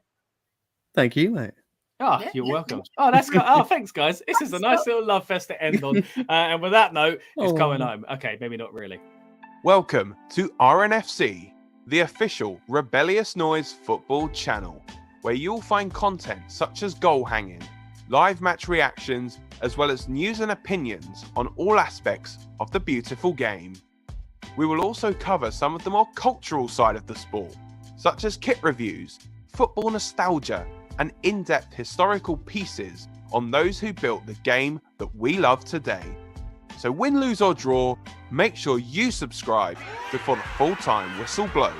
Thank you, mate. Oh, you're welcome. Oh, that's good. Oh, thanks, guys. This is a nice little love fest to end on. And with that note, it's coming home. Okay, maybe not really. Welcome to RNFC, the official Rebellious Noise Football Channel, where you'll find content such as goal hanging, live match reactions, as well as news and opinions on all aspects of the beautiful game. We will also cover some of the more cultural side of the sport, such as kit reviews, football nostalgia, and in-depth historical pieces on those who built the game that we love today. So win, lose or draw, make sure you subscribe before the full-time whistle blows.